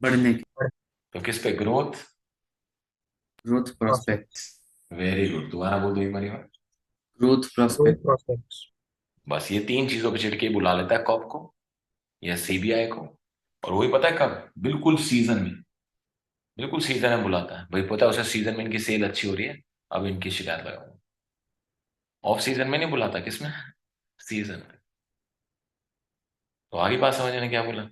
बढ़ने के. तो किस पे, growth, growth prospect, prospects. Very good, दोबारा बोल दो एक बार। Growth growth prospect. प्रोस्पेक्ट्स। बस ये तीन चीजों पे चिढ़ के बुला लेता है कॉप को या सीबीआई को। और वही पता है कब, बिल्कुल सीजन में, बिल्कुल सीजन में बुलाता है भाई, पता है उसे सीजन में इनकी सेल अच्छी हो रही है, अब इनकी शिकायत लगाऊंगा। ऑफ सीजन में नहीं बुलाता, किसमें, सीजन में। तो आगे बात समझ ने क्या बोला।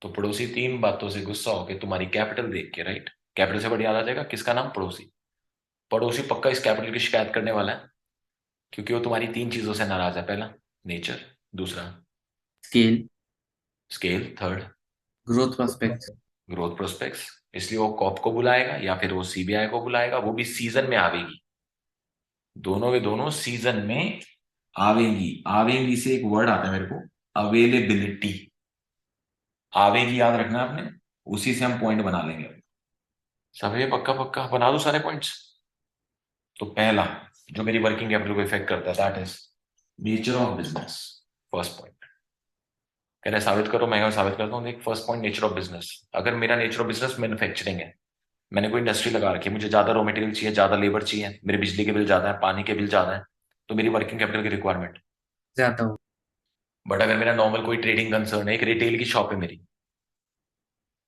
तो पड़ोसी तीन बातों से गुस्सा होकर तुम्हारी कैपिटल देख के, राइट, कैपिटल से बढ़िया याद आ जाएगा किसका नाम, पड़ोसी। पड़ोसी पक्का इस कैपिटल की शिकायत करने वाला है, क्योंकि वो तुम्हारी तीन चीजों से नाराज है, पहला नेचर, दूसरा scale. Scale, third growth prospects. Growth prospects. इसलिए वो कॉप को बुलाएगा या फिर वो सीबीआई को बुलाएगा, वो भी सीजन में आवेगी, दोनों के दोनों सीजन में आवेंगी। आवेंगी से एक वर्ड आता है मेरे को, अवेलेबिलिटी, आवे की याद रखना आपने, उसी से हम पॉइंट बना लेंगे। सब ये पक्का पक्का बना दो सारे पॉइंट्स। तो पहला जो मेरी वर्किंग कैपिटल को इफेक्ट करता है that is nature of business. First point कह रहे साबित करो, मैं साबित करता हूँ। देख first point nature of business. अगर मेरा नेचर ऑफ बिजनेस मैन्युफैक्चरिंग है, मैंने कोई इंडस्ट्री लगा रखी है, मुझे ज्यादा रॉ मटेरियल चाहिए, ज्यादा लेबर चाहिए, मेरे बिजली के बिल ज्यादा है, पानी के बिल ज्यादा है, तो मेरी वर्किंग कैपिटल की रिक्वायरमेंट ज्यादा हो। बट अगर मेरा नॉर्मल कोई ट्रेडिंग कंसर्न है, एक रिटेल की शॉप है मेरी,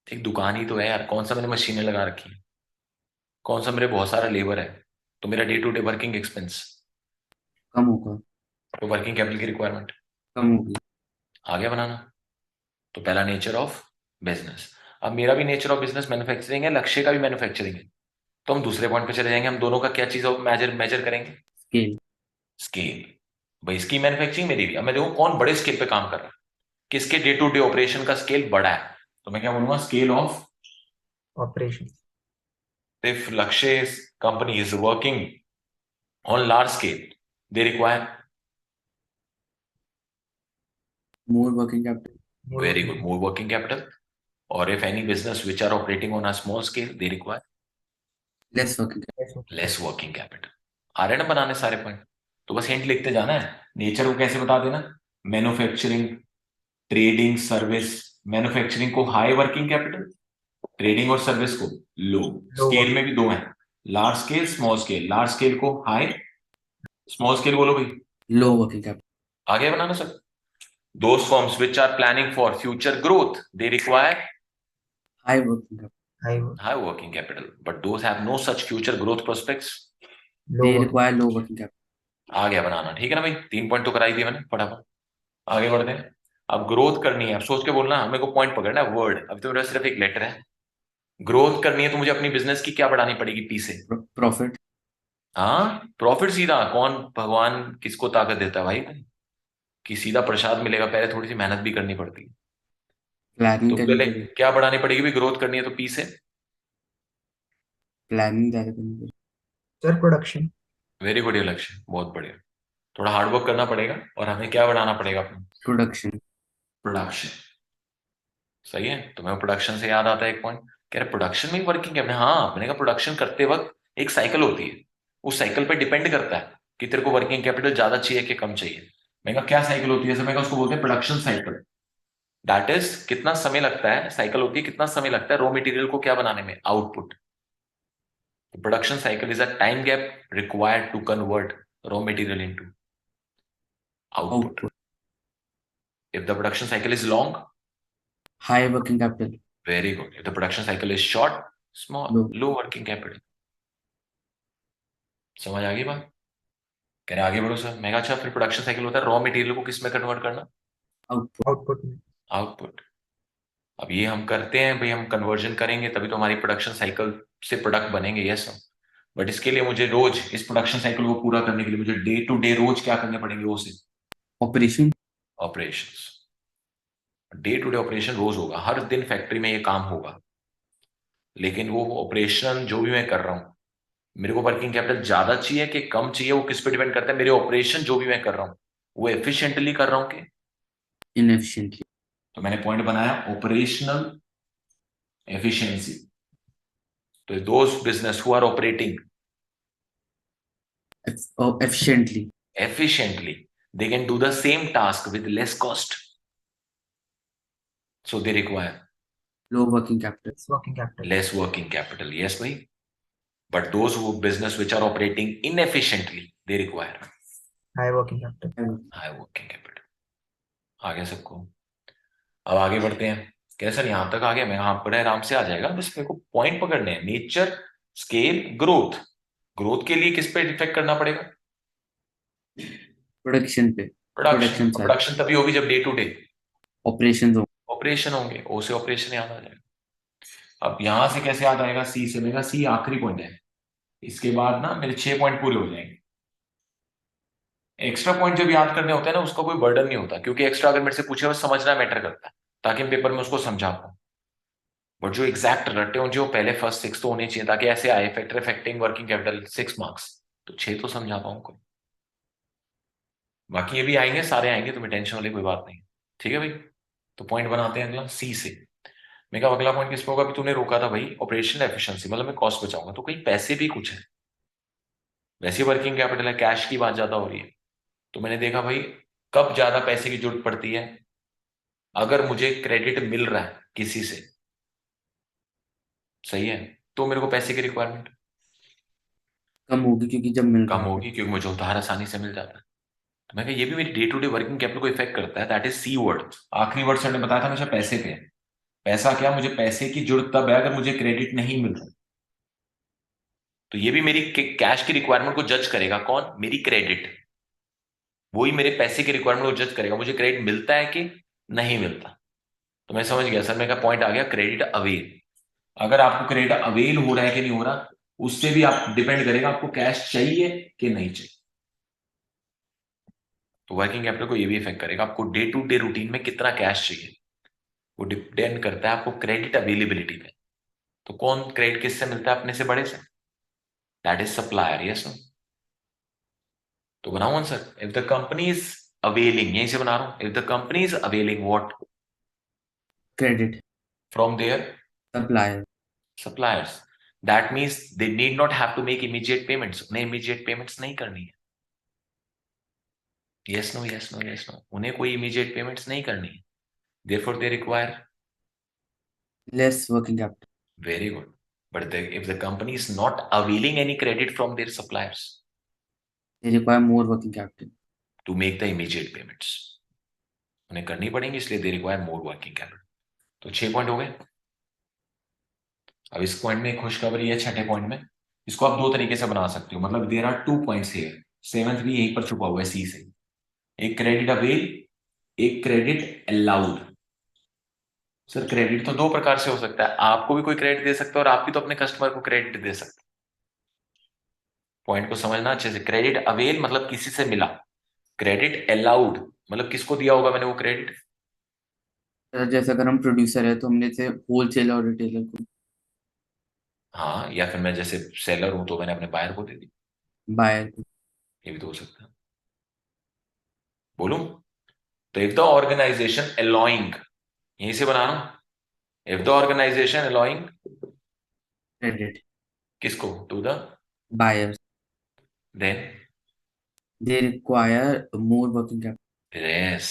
एक दुकान ही तो है यार, कौन सा मैंने मशीनें लगा रखी है, कौन सा मेरे बहुत सारा लेबर है, तो मेरा day to day working expense, कम होगा। तो वर्किंग कैपिटल की रिक्वायरमेंट कम होगी। आगे बनाना। तो पहला नेचर ऑफ बिजनेस। अब मेरा भी नेचर ऑफ बिजनेस मैन्युफैक्चरिंग है, लक्ष्य का भी मैन्युफैक्चरिंग है, तो हम दूसरे पॉइंट पे चले जाएंगे। हम दोनों का क्या चीज मेजर मेजर करेंगे? स्केल। स्केल। भाई इसकी मैन्युफैक्चरिंग मेरी भी, अब मैं देखो कौन बड़े स्केल पे काम कर रहा है, किसके डे टू डे ऑपरेशन का स्केल बड़ा है, तो मैं क्या बोलूंगा? Scale of operation. if Lakshya's company is working on large scale, they require more working capital. very good more working capital. Or if any business which are operating on a small scale, they require Less working capital. less working capital. आ रहे हैं ना बनाने सारे पॉइंट? तो बस हिंट लिखते जाना है। नेचर को कैसे बता देना? Manufacturing, trading, service. मैन्युफैक्चरिंग को हाई वर्किंग कैपिटल, ट्रेडिंग और सर्विस को लो। स्केल में भी दो हैं, large scale, small scale. Large scale को हाई, स्मॉल स्केल बोलो भाई Low working capital. आगे बनाना sir. Those firms which are planning for future growth, they require High working capital. high working capital, but those have no such future growth prospects. They require low working capital. आ गया बनाना, ठीक है ना भाई? 3 पॉइंट तो कराई दिए मैंने फटाफट। आगे बढ़ते हैं। अब ग्रोथ करनी है, अब सोच के बोलना, मेरे को पॉइंट पकड़ना है वर्ड। अभी तो मेरा सिर्फ एक लेटर है। ग्रोथ करनी है तो मुझे अपनी बिजनेस की क्या बढ़ानी पड़ेगी? पी से। Profit. हाँ प्रॉफिट सीधा। कौन भगवान किसको ताकत देता है भाई कि सीधा प्रसाद मिलेगा? पहले थोड़ी सी मेहनत भी करनी पड़ती है। Planning तो करनी पहले पड़ेगी। क्या बढ़ानी पड़ेगी भी? ग्रोथ करनी है तो पी से Planning ज्यादा करनी पड़ेगी। Sir production. वेरी गुड, ये लक्ष्य बहुत बढ़िया। थोड़ा हार्डवर्क करना पड़ेगा और हमें क्या बढ़ाना पड़ेगा? अपना Production. प्रोडक्शन। सही है। तो मैं प्रोडक्शन से याद आता है एक पॉइंट, कह रहे प्रोडक्शन में वर्किंग है। हाँ मैंने कहा प्रोडक्शन करते वक्त एक साइकिल होती है, उस साइकिल पे डिपेंड करता है कि तेरे को वर्किंग कैपिटल ज्यादा चाहिए कि कम चाहिए। मैं कहा क्या साइकिल होती है? मैं कहा उसको बोलते हैं प्रोडक्शन साइकिल। दैट इज कितना समय लगता है, साइकिल होती है कितना समय लगता है रॉ मटेरियल को क्या बनाने में? Output. Production cycle is a time gap required to convert raw material into output. Output. If the production cycle is long, High working capital. very good. If the production cycle is short, small, Low. low working capital. समझ आ गई बात? कह रहे आगे बढ़ो सर। मैं कहा अच्छा फिर प्रोडक्शन साइकिल होता है रॉ मटेरियल को किस में कन्वर्ट करना? Output. आउटपुट में। आउटपुट। अब ये हम करते हैं भाई, हम कन्वर्जन करेंगे तभी तो हमारी प्रोडक्शन साइकिल से प्रोडक्ट बनेंगे। यस सर, बट इसके लिए मुझे रोज इस प्रोडक्शन साइकिल को पूरा करने के लिए मुझे डे टू डे रोज क्या करने पड़ेंगे? वो से Operation. Operations. Day to day operation रोज होगा, हर दिन फैक्ट्री में ये काम होगा, लेकिन वो ऑपरेशन जो भी मैं कर रहा हूँ, मेरे को वर्किंग कैपिटल ज्यादा चाहिए कि कम चाहिए, वो किस पे डिपेंड करता है? मेरे ऑपरेशन जो भी मैं कर रहा हूँ वो एफिशिएंटली कर रहा हूँ कि Inefficiently. तो मैंने पॉइंट बनाया ऑपरेशनल एफिशिएंसी। तो those business who are operating Efficiently. efficiently, they can do the same task with less cost, so they require Low working capital. Working capital. less working capital. Yes bhai, but those who business which are operating inefficiently, they require high working capital. high working capital. आगे सबको। अब आगे बढ़ते हैं। कैसे सर यहाँ तक आ गया? मैं यहाँ बड़े आराम से आ जाएगा, बस मेरे को पॉइंट पकड़ने हैं। Nature, scale, growth. ग्रोथ के लिए किस पे डिफेक्ट करना पड़ेगा? Production पे। प्रोडक्शन। Production side. प्रोडक्शन तभी होगी जब डे टू डे Operations हो। ऑपरेशन होंगे, ओ से ऑपरेशन याद आ जाएगा। अब यहां से कैसे याद आएगा? सी से। मेरा सी आखिरी पॉइंट है, इसके बाद ना मेरे 6 पॉइंट पूरे हो जाएंगे। एक्स्ट्रा पॉइंट जब याद करने होते हैं ना, उसका कोई बर्डन नहीं होता, क्योंकि एक्स्ट्रा अगर मेरे से पूछे बस समझना मैटर करता है, ताकि मैं पेपर में उसको समझा पाऊं। बट जो एग्जैक्ट रटे हों, जो पहले फर्स्ट 6 तो होने चाहिए, ताकि ऐसे आए factor effecting working capital 6 marks, तो 6 तो समझा पाऊं कोई। बाकी ये भी आएंगे, सारे आएंगे, तुम्हें टेंशन वाली कोई बात नहीं। ठीक है भाई, तो पॉइंट बनाते हैं अगला सी से। मैं कहा अगला पॉइंट किस पे होगा? अभी तूने रोका था भाई ऑपरेशनल एफिशिएंसी, मतलब मैं कॉस्ट बचाऊंगा, तो कहीं पैसे भी कुछ है, वैसे वर्किंग कैपिटल है, कैश की बात ज्यादा हो रही है। तो मैंने देखा भाई कब ज्यादा पैसे की जरूरत पड़ती है, अगर मुझे क्रेडिट मिल रहा है किसी से, सही है, तो मेरे को पैसे की रिक्वायरमेंट कम होगी क्योंकि जब मिल कम रहा है। होगी, क्योंकि मुझे उधार आसानी से मिल जाता है। तो मैं कहा ये भी मेरी day to day working capital को इफेक्ट करता है, दैट इज सी वर्ड। आखिरी वर्ड सर ने बताया था हमेशा पैसे पे है। पैसा क्या, मुझे पैसे की जरूरत तब है अगर मुझे क्रेडिट नहीं मिल रहा। तो ये भी मेरी कैश की रिक्वायरमेंट को जज करेगा, कौन? मेरी क्रेडिट। वही मेरे पैसे की रिक्वायरमेंट को जज करेगा, मुझे क्रेडिट मिलता है कि नहीं मिलता। तो मैं समझ गया सर, मेरा पॉइंट आ गया क्रेडिट अवेल। अगर आपको क्रेडिट अवेल हो रहा है कि नहीं हो रहा, उससे भी आप डिपेंड करेगा आपको कैश चाहिए कि नहीं चाहिए। तो वर्किंग कैपिटल को ये भी इफेक्ट करेगा, आपको डे टू डे रूटीन में कितना कैश चाहिए, वो डिपेंड करता है आपको क्रेडिट अवेलेबिलिटी पे। तो कौन क्रेडिट किससे मिलता है? अपने से बड़े से, that is supplier. Yes no? तो बनाओ answer, if the company is availing, यहीं से बना रहा हूं, if the company is availing what credit from their supplier. suppliers, that means they need not have to make immediate payments, उन्हें immediate payments नहीं करनी है। yes no yes no yes no, उन्हें कोई immediate payments नहीं करनी है, therefore they require less working capital. very good, but if the company is not availing any credit from their suppliers they require more working capital. to make the immediate payments, उन्हें करनी पड़ेंगी, इसलिए they require more working capital। तो 6 पॉइंट हो गए। अब इस पॉइंट में खुशखबरी है, छठे पॉइंट में इसको आप दो तरीके से बना सकते हो, मतलब there are 2 points here, seventh भी यहीं पर छुपा हुआ है सी से। एक क्रेडिट अवेल, एक क्रेडिट अलाउड। सर क्रेडिट तो दो प्रकार से हो सकता है, आपको भी कोई क्रेडिट दे सकता है और आप भी तो अपने कस्टमर को क्रेडिट दे सकते हैं। पॉइंट को समझना अच्छे से, क्रेडिट अवेल मतलब किसी से मिला, क्रेडिट अलाउड मतलब किसको दिया होगा मैंने वो क्रेडिट। जैसे अगर हम प्रोड्यूसर है तो हमने से होलसेलर और रिटेलर को। हाँ, या फिर मैं जैसे सेलर हूं तो मैंने अपने बायर को दे दी, बायर को। ये भी तो हो सकता है। बोलूं? तो इफ द ऑर्गेनाइजेशन अलाउइंग, यहीं से बना रहा हूं, if the organization allowing credit किसको? To the, buyers, then they require more working capital. yes,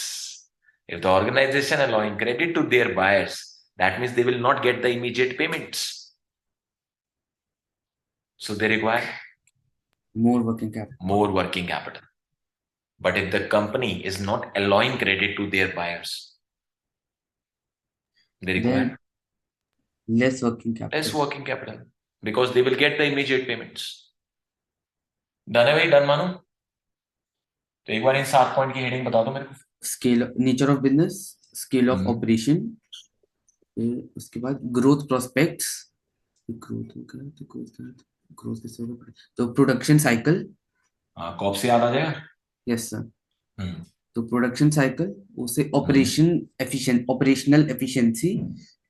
if the organization allowing credit to their buyers, that means they will not get the immediate payments, so they require more working capital. more working capital. But if the company is not allowing credit to their buyers, they then require less working less capital. working capital because they will get the immediate payments. Done है भाई, डन मानो? तो एक बार इन 7 पॉइंट की हेडिंग बता दो मेरे को। Scale nature of business, scale of hmm, operation, उसके बाद ग्रोथ प्रोस्पेक्ट्स। ग्रोथ हो गया तो ग्रोथ कैसे होगा, तो प्रोडक्शन साइकिल। हाँ, कॉप से याद आ जाएगा। Yes sir. हम्म तो प्रोडक्शन साइकिल, उसे हम्म ऑपरेशनल एफिशिएंसी,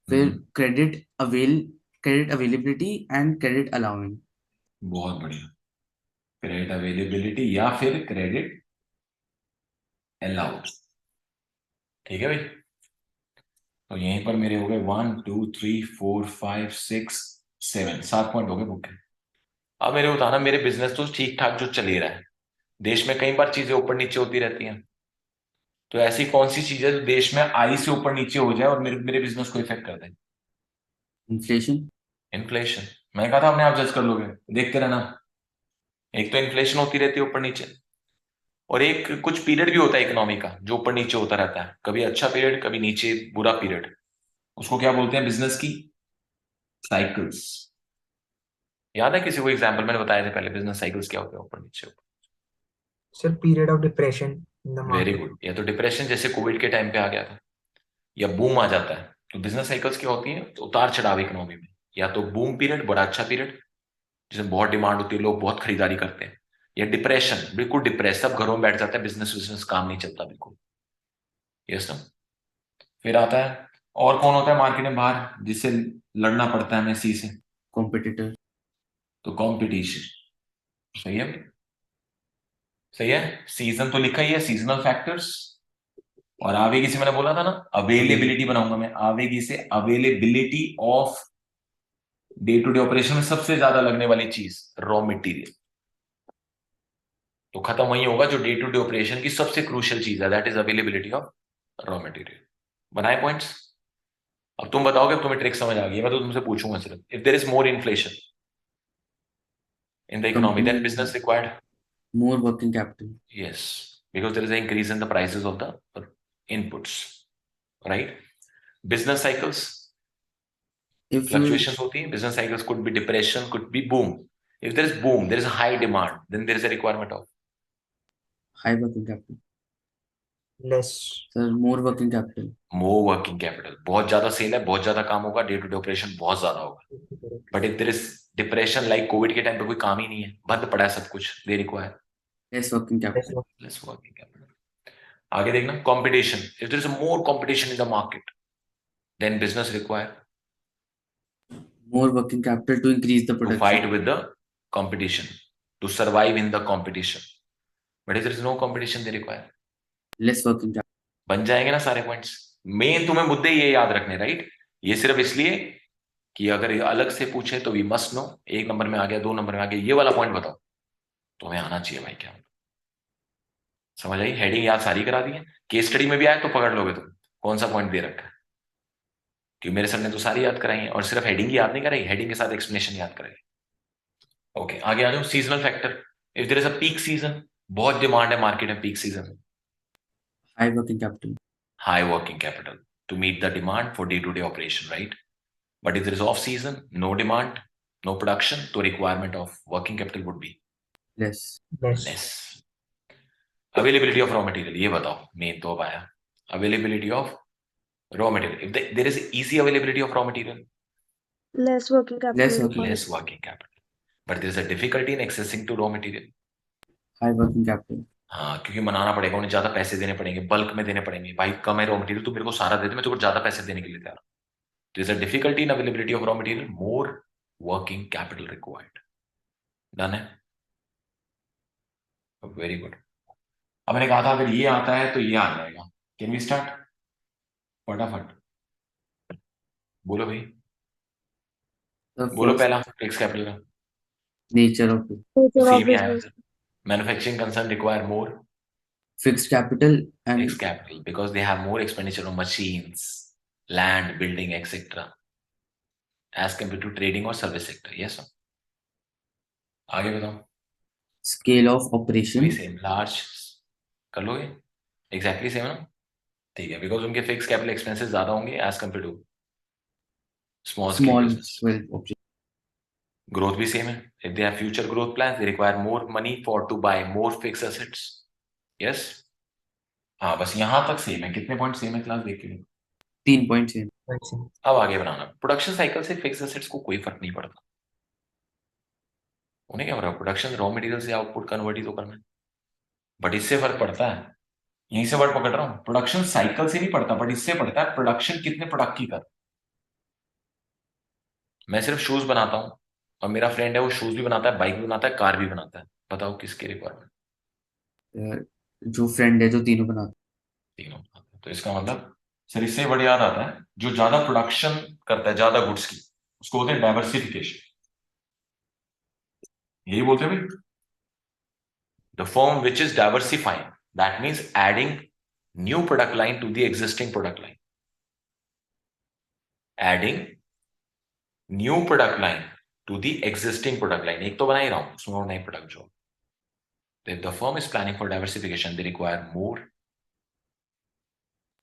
फिर hmm, credit availability and credit allowing. बहुत बढ़िया, क्रेडिट अवेलेबिलिटी या फिर क्रेडिट अलाउड। ठीक है भाई, तो यहीं पर मेरे हो गए 1 2 3 4 5 6 7, 7 पॉइंट हो गए बुक के। अब मेरे बताना, मेरे बिजनेस तो ठीक ठाक जो चल ही रहा है, देश में कई बार चीजें ऊपर नीचे होती रहती हैं, तो ऐसी कौन सी चीज है जो देश में आई से ऊपर नीचे हो जाए और मेरे मेरे बिजनेस को इफेक्ट कर दे? इन्फ्लेशन। इन्फ्लेशन। मैं कहा था अपने आप जज कर लोगे, देखते रहना। एक तो इन्फ्लेशन होती रहती है ऊपर नीचे, और एक कुछ पीरियड भी होता है इकोनॉमी का जो ऊपर नीचे होता रहता है, कभी अच्छा पीरियड कभी नीचे बुरा पीरियड। उसको क्या बोलते हैं? बिजनेस की साइकिल्स। याद है किसी को एग्जाम्पल मैंने बताए थे पहले, बिजनेस साइकिल्स क्या होते हैं ऊपर नीचे? Sir, period of depression in the very market. Good, या तो डिप्रेशन जैसे कोविड के टाइम पे आ गया था, या बूम आ जाता है। तो बिजनेस साइकिल्स क्या होती है? तो उतार चढ़ाव इकोनॉमी में, या तो बूम पीरियड बड़ा अच्छा पीरियड जिसमें बहुत डिमांड होती है, लोग बहुत खरीदारी करते हैं, या डिप्रेशन बिल्कुल डिप्रेस, सब घरों में बैठ जाता है, बिजनेस बिजनेस काम नहीं चलता बिल्कुल। यस ना? फिर आता है, और कौन होता है मार्केट में बाहर जिससे लड़ना पड़ता है हमें सी से? कॉम्पिटिटर। तो कॉम्पिटिशन। सही है, सही है। सीजन तो लिखा ही है, सीजनल फैक्टर्स, और आवेगी से मैंने बोला था ना अवेलेबिलिटी बनाऊंगा मैं, आवेगी से availability of day to day operation में सबसे ज्यादा लगने वाली चीज रॉ मटेरियल। तो खत्म वही होगा जो डे टू डे ऑपरेशन की सबसे क्रूशियल चीज है, that is availability of raw material. बनाए पॉइंट्स? अब तुम बताओगे, अब तुम्हें ट्रिक समझ आ गई, मैं तो तुमसे पूछूंगा सिर्फ, if there is more inflation in the economy, then business Company required, more working capital. yes, because there is an increase in the prices of the inputs, right? Business cycles, If fluctuations होती हैं, business cycles could be depression, could be boom. If there is boom, there is a high demand, then there is a requirement of high working capital, Less. sir, more working capital. more working capital. बहुत ज्यादा सेल है, बहुत ज्यादा काम होगा, डे टू डे ऑपरेशन बहुत ज्यादा होगा। But if there is depression, like covid के टाइम पे कोई काम ही नहीं है, बंद पड़ा है सब कुछ, they require Less working Less capital. work. Less working capital. आगे देखना, competition, if there is more competition in the market, then business require More working capital to increase the to production. fight with the competition, to survive in the competition. But if there is no competition, they require. Less working capital. बन जाएंगे ना सारे पॉइंट्स? मेन तुम्हें मुद्दे ये याद रखने, राइट? ये सिर्फ इसलिए कि अगर ये अलग से पूछे तो वी मस्ट नो, 1 नंबर में आ गया, 2 नंबर में आ गया, ये वाला पॉइंट बताओ तो हमें आना चाहिए भाई। क्या समझ आई? हेडिंग याद सारी करा दी है, केस स्टडी में भी आए तो पकड़ लोगे तुम कौन सा पॉइंट दे रखा है, क्योंकि मेरे सर ने तो सारी याद कराई है, और सिर्फ हेडिंग याद नहीं कराई, हेडिंग के साथ एक्सप्लेनेशन याद कराई। ओके, आगे आ जाओ। Seasonal factor, if there is a peak season, बहुत डिमांड है मार्केट में पीक सीजन में, High working capital. high working capital to meet the demand for day to day operation, right? But if there is off season, no demand, no production, तो requirement of working capital would be Less. less. Availability of raw material, ये बताओ, मेन तो अब आया availability of raw material. If there is easy availability of raw material, Less working capital Less working. required. less working capital. But there is a difficulty in accessing to raw material. High working capital. हाँ, क्योंकि मनाना पड़ेगा, उन्हें ज्यादा पैसे देने पड़ेंगे, बल्क में देने पड़ेंगे। भाई कम है रॉ मटेरियल, तू मेरे को सारा दे दे, मैं तुझको ज्यादा पैसे देने के लिए तैयार हूं। There is a difficulty in availability of raw material, more working capital required. Done है? Very good. अब मैंने कहा था अगर ये आता है तो ये आ जाएगा। Can we start? फटाफट बोलो भाई, The बोलो first पहला फिक्स कैपिटल का। nature of it. Nature of same ही आया। business. Manufacturing concern require more Fixed capital and fix capital because they have more expenditure on machines, land, building etcetera as compare to trading और सर्विस सेक्टर। यस, आगे बताओ। scale of वही operation. सेम, लार्ज कर लोगे, एग्जैक्टली सेम है ना? ठीक है, बिकॉज उनके फिक्स कैपिटल एक्सपेंसेस ज्यादा होंगे as compare to small scale Small business. scale operation. Growth भी सेम है, if they have future growth plans they require more money for to buy more fix assets. Yes, हाँ बस यहां तक सेम है। कितने पॉइंट सेम है क्लास, देख के लो। 3 points in. अब आगे बनाना। प्रोडक्शन साइकिल से फिक्स एसेट्स को कोई फर्क नहीं पड़ता, उन्हें क्या पता, प्रोडक्शन रॉ मटेरियल से आउटपुट कन्वर्ट ही तो करना है। बट इससे फर्क पड़ता है, यहीं से वर्ड पकड़ रहा हूं, प्रोडक्शन साइकिल से नहीं पड़ता, बट इससे पड़ता है प्रोडक्शन कितने प्रोडक्ट की कर। मैं सिर्फ शूज बनाता हूं, और मेरा फ्रेंड है वो शूज भी बनाता है, बाइक भी बनाता है, कार भी बनाता है। बताओ किसकी रिक्वायरमेंट? जो फ्रेंड है जो तीनों बनाता तीनों बनाते हैं। तो इसका मतलब सर इससे बड़ी याद आता है, जो ज्यादा प्रोडक्शन करता है ज्यादा गुड्स की, उसको बोलते हैं डाइवर्सिफिकेशन। यही बोलते हैं भाई, the firm which is diversifying, that means adding new product line to the existing product line, adding new product line to the existing product line. एक तो बना ही रहा हूं, उसमें और नए प्रोडक्ट जो। If the firm is planning for diversification, they require more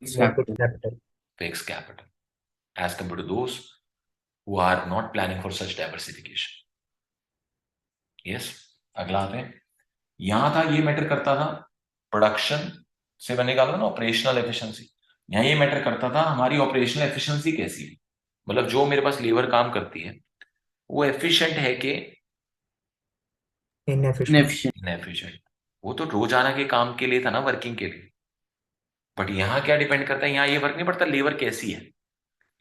fixed capital. Capital. fixed capital as compared to those who are not planning for such diversification. Yes, अगला आते हैं। यहां था ये मैटर करता था प्रोडक्शन से बनने का था ना ऑपरेशनल एफिशिएंसी। यहां ये मैटर करता था हमारी ऑपरेशनल एफिशिएंसी कैसी है, मतलब जो मेरे पास लेबर काम करती है वो एफिशिएंट है कि Inefficient. Inefficient. इनएफिशिएंट। वो तो रोजाना के काम के लिए था ना, वर्किंग के लिए। बट यहाँ क्या डिपेंड करता है, यहाँ ये फर्क नहीं पड़ता लेबर कैसी है,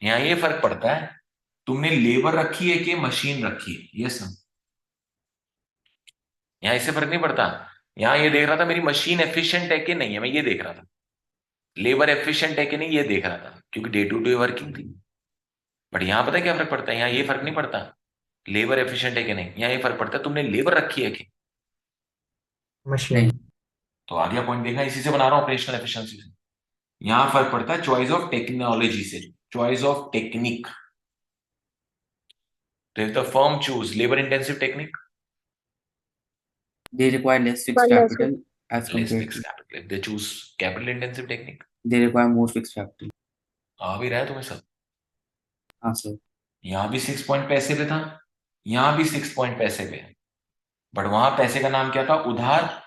यहाँ ये फर्क पड़ता है तुमने लेबर रखी है कि मशीन रखी है। ये सब यहाँ इससे फर्क नहीं पड़ता। यहाँ ये देख रहा था मेरी मशीन एफिशिएंट है कि नहीं है, मैं ये देख रहा था। लेबर एफिशिएंट है कि नहीं ये देख रहा था, क्योंकि डे टू डे वर्किंग थी। बट यहां पता है क्या फर्क पड़ता है, यहाँ ये फर्क नहीं पड़ता लेबर एफिशिएंट है कि नहीं, यहाँ ये फर्क पड़ता है तुमने लेबर रखी है कि। मशीन। तो आगे पॉइंट देखना, इसी से बना रहा हूं ऑपरेशनल एफिशिएंसी से। यहां फर्क पड़ता है चॉइस ऑफ टेक्नोलॉजी से, चॉइस ऑफ टेक्निक। तो if the firm choose labor intensive technique, They require less fixed One less capital as less compared fixed to. capital. If they choose capital intensive technique, They require more fixed capital. आ भी रहा है तुम्हें सब। हाँ सर। यहां भी 6 पॉइंट पैसे पे था, यहां भी 6 पॉइंट पैसे पे है। बट वहां पैसे का नाम क्या था, उधार।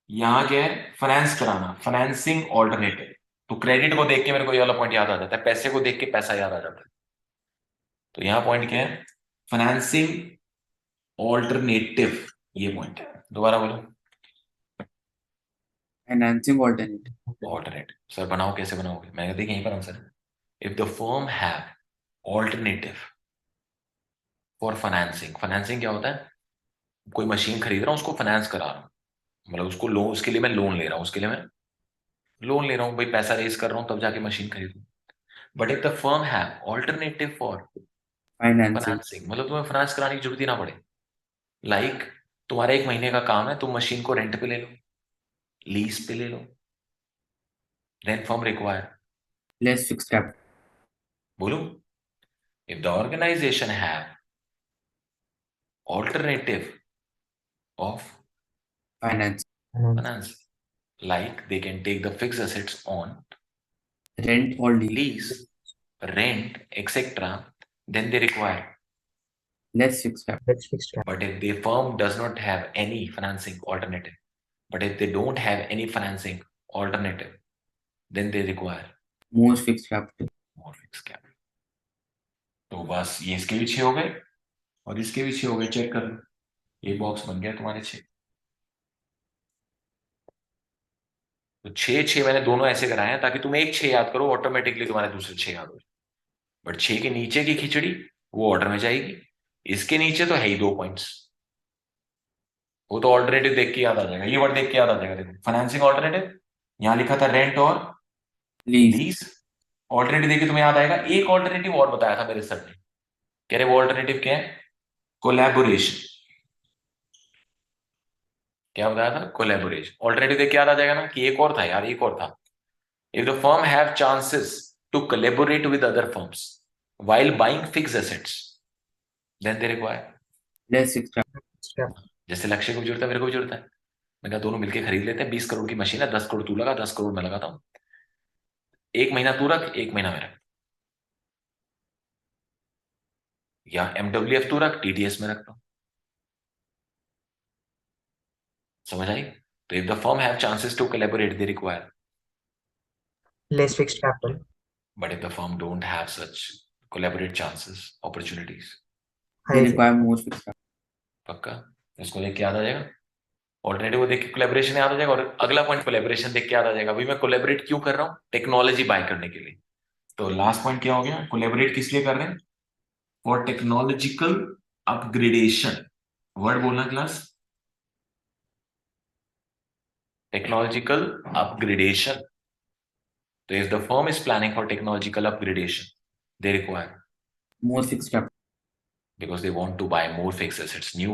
यहाँ क्या है, फाइनेंस कराना, फाइनेंसिंग ऑल्टरनेटिव। तो क्रेडिट को देख के मेरे को ये वाला पॉइंट याद आ जाता है, पैसे को देख के पैसा याद आ जाता है। तो यहाँ पॉइंट क्या है, फाइनेंसिंग ऑल्टरनेटिव, ये पॉइंट है। दोबारा बोलो, Financing alternative. ऑल्टरनेटिव। सर बनाओ, कैसे बनाओगे, मैंने देखिए यहीं पर आंसर है। If the firm have alternative for financing, financing क्या होता है, कोई मशीन खरीद रहा हूं उसको फाइनेंस करा रहा हूं, मतलब उसको लोन, उसके लिए मैं लोन ले रहा हूं, उसके लिए मैं लोन ले रहा हूं भाई, पैसा रेज कर रहा हूं तब जाके मशीन खरीदूं। But if the firm have alternative for Financing. Financing, मतलब तुम्हें फाइनेंस कराने की जरूरत ही ना पड़े। लाइक तुम्हारा 1 महीने का काम है, तुम मशीन को रेंट पे ले लो, लीज पे ले लो, then firm require, Less fixed capital. बोलो, if the organization have alternative of Finance. finance, like they can take the fixed assets on Rent or lease. lease, rent, etc., then they require. Less fixed capital. That's fixed capital. But if the firm does not have any financing alternative, but if they don't have any financing alternative, then they require More fixed capital. more fixed capital. तो बस ये इसके भी 6 हो गए और इसके भी 6 हो गए, चेक कर लो, ये बॉक्स बन गया तुम्हारे 6। तो 6 मैंने दोनों ऐसे कराए हैं ताकि तुम एक 6 याद करो, ऑटोमेटिकली तुम्हारे दूसरे 6 याद हो जाए। बट 6 के नीचे की खिचड़ी वो ऑर्डर में जाएगी, इसके नीचे तो है ही 2 पॉइंट्स, वो तो ऑल्टरनेटिव देख के याद आ जाएगा, ये वर्ड देख के याद आ जाएगा। देखो फाइनेंसिंग ऑल्टरनेटिव, यहां लिखा था रेंट और Lease. लीज, ऑल्टरनेटिव देख के तुम्हें याद आएगा। एक ऑल्टरनेटिव और बताया था मेरे सर ने, कह रहे वो ऑल्टरनेटिव क्या है, कोलैबोरेशन। क्या बताया था, कोलैबोरेशन। ऑल्टरनेटिव देख के याद आ जाएगा ना कि एक और था यार, एक और था। If the firm have chances to collaborate with other firms while buying fixed assets, then they require. Less fixed capital. Fixed capital. जैसे लक्ष्य को भी जरूरत है, मेरे को भी जरूरत है, मैं कहा दोनों मिलकर खरीद लेते हैं, 20 करोड़ की मशीन है, 10 करोड़ तू लगा, 10 करोड़ मैं लगाता हूँ, 1 महीना तू रख, 1 महीना मैं रख, या MWF तू रख, TDS में रखता हूँ। समझ आई? तो if the firm have chances to collaborate they require, Less fixed capital. but if the firm don't have such collaborate chances, opportunities, They High require more fixed capital. पक्का इसको देख के याद आ जाएगा, ऑल्टरनेटिव को देख के कोलैबोरेशन याद आ जाएगा, और अगला पॉइंट कोलैबोरेशन देख के याद आ जाएगा। अभी मैं कोलैबोरेट क्यों कर रहा हूँ, टेक्नोलॉजी बाय करने के लिए। तो लास्ट पॉइंट क्या हो गया, कोलैबोरेट किस लिए कर रहे हैं, फॉर टेक्नोलॉजिकल अपग्रेडेशन। वर्ड बोलना क्लास, टेक्नोलॉजिकल अपग्रेडेशन। तो if the firm is planning for technological upgradation, they require, More fixed capital. because they want to buy more fixed assets, new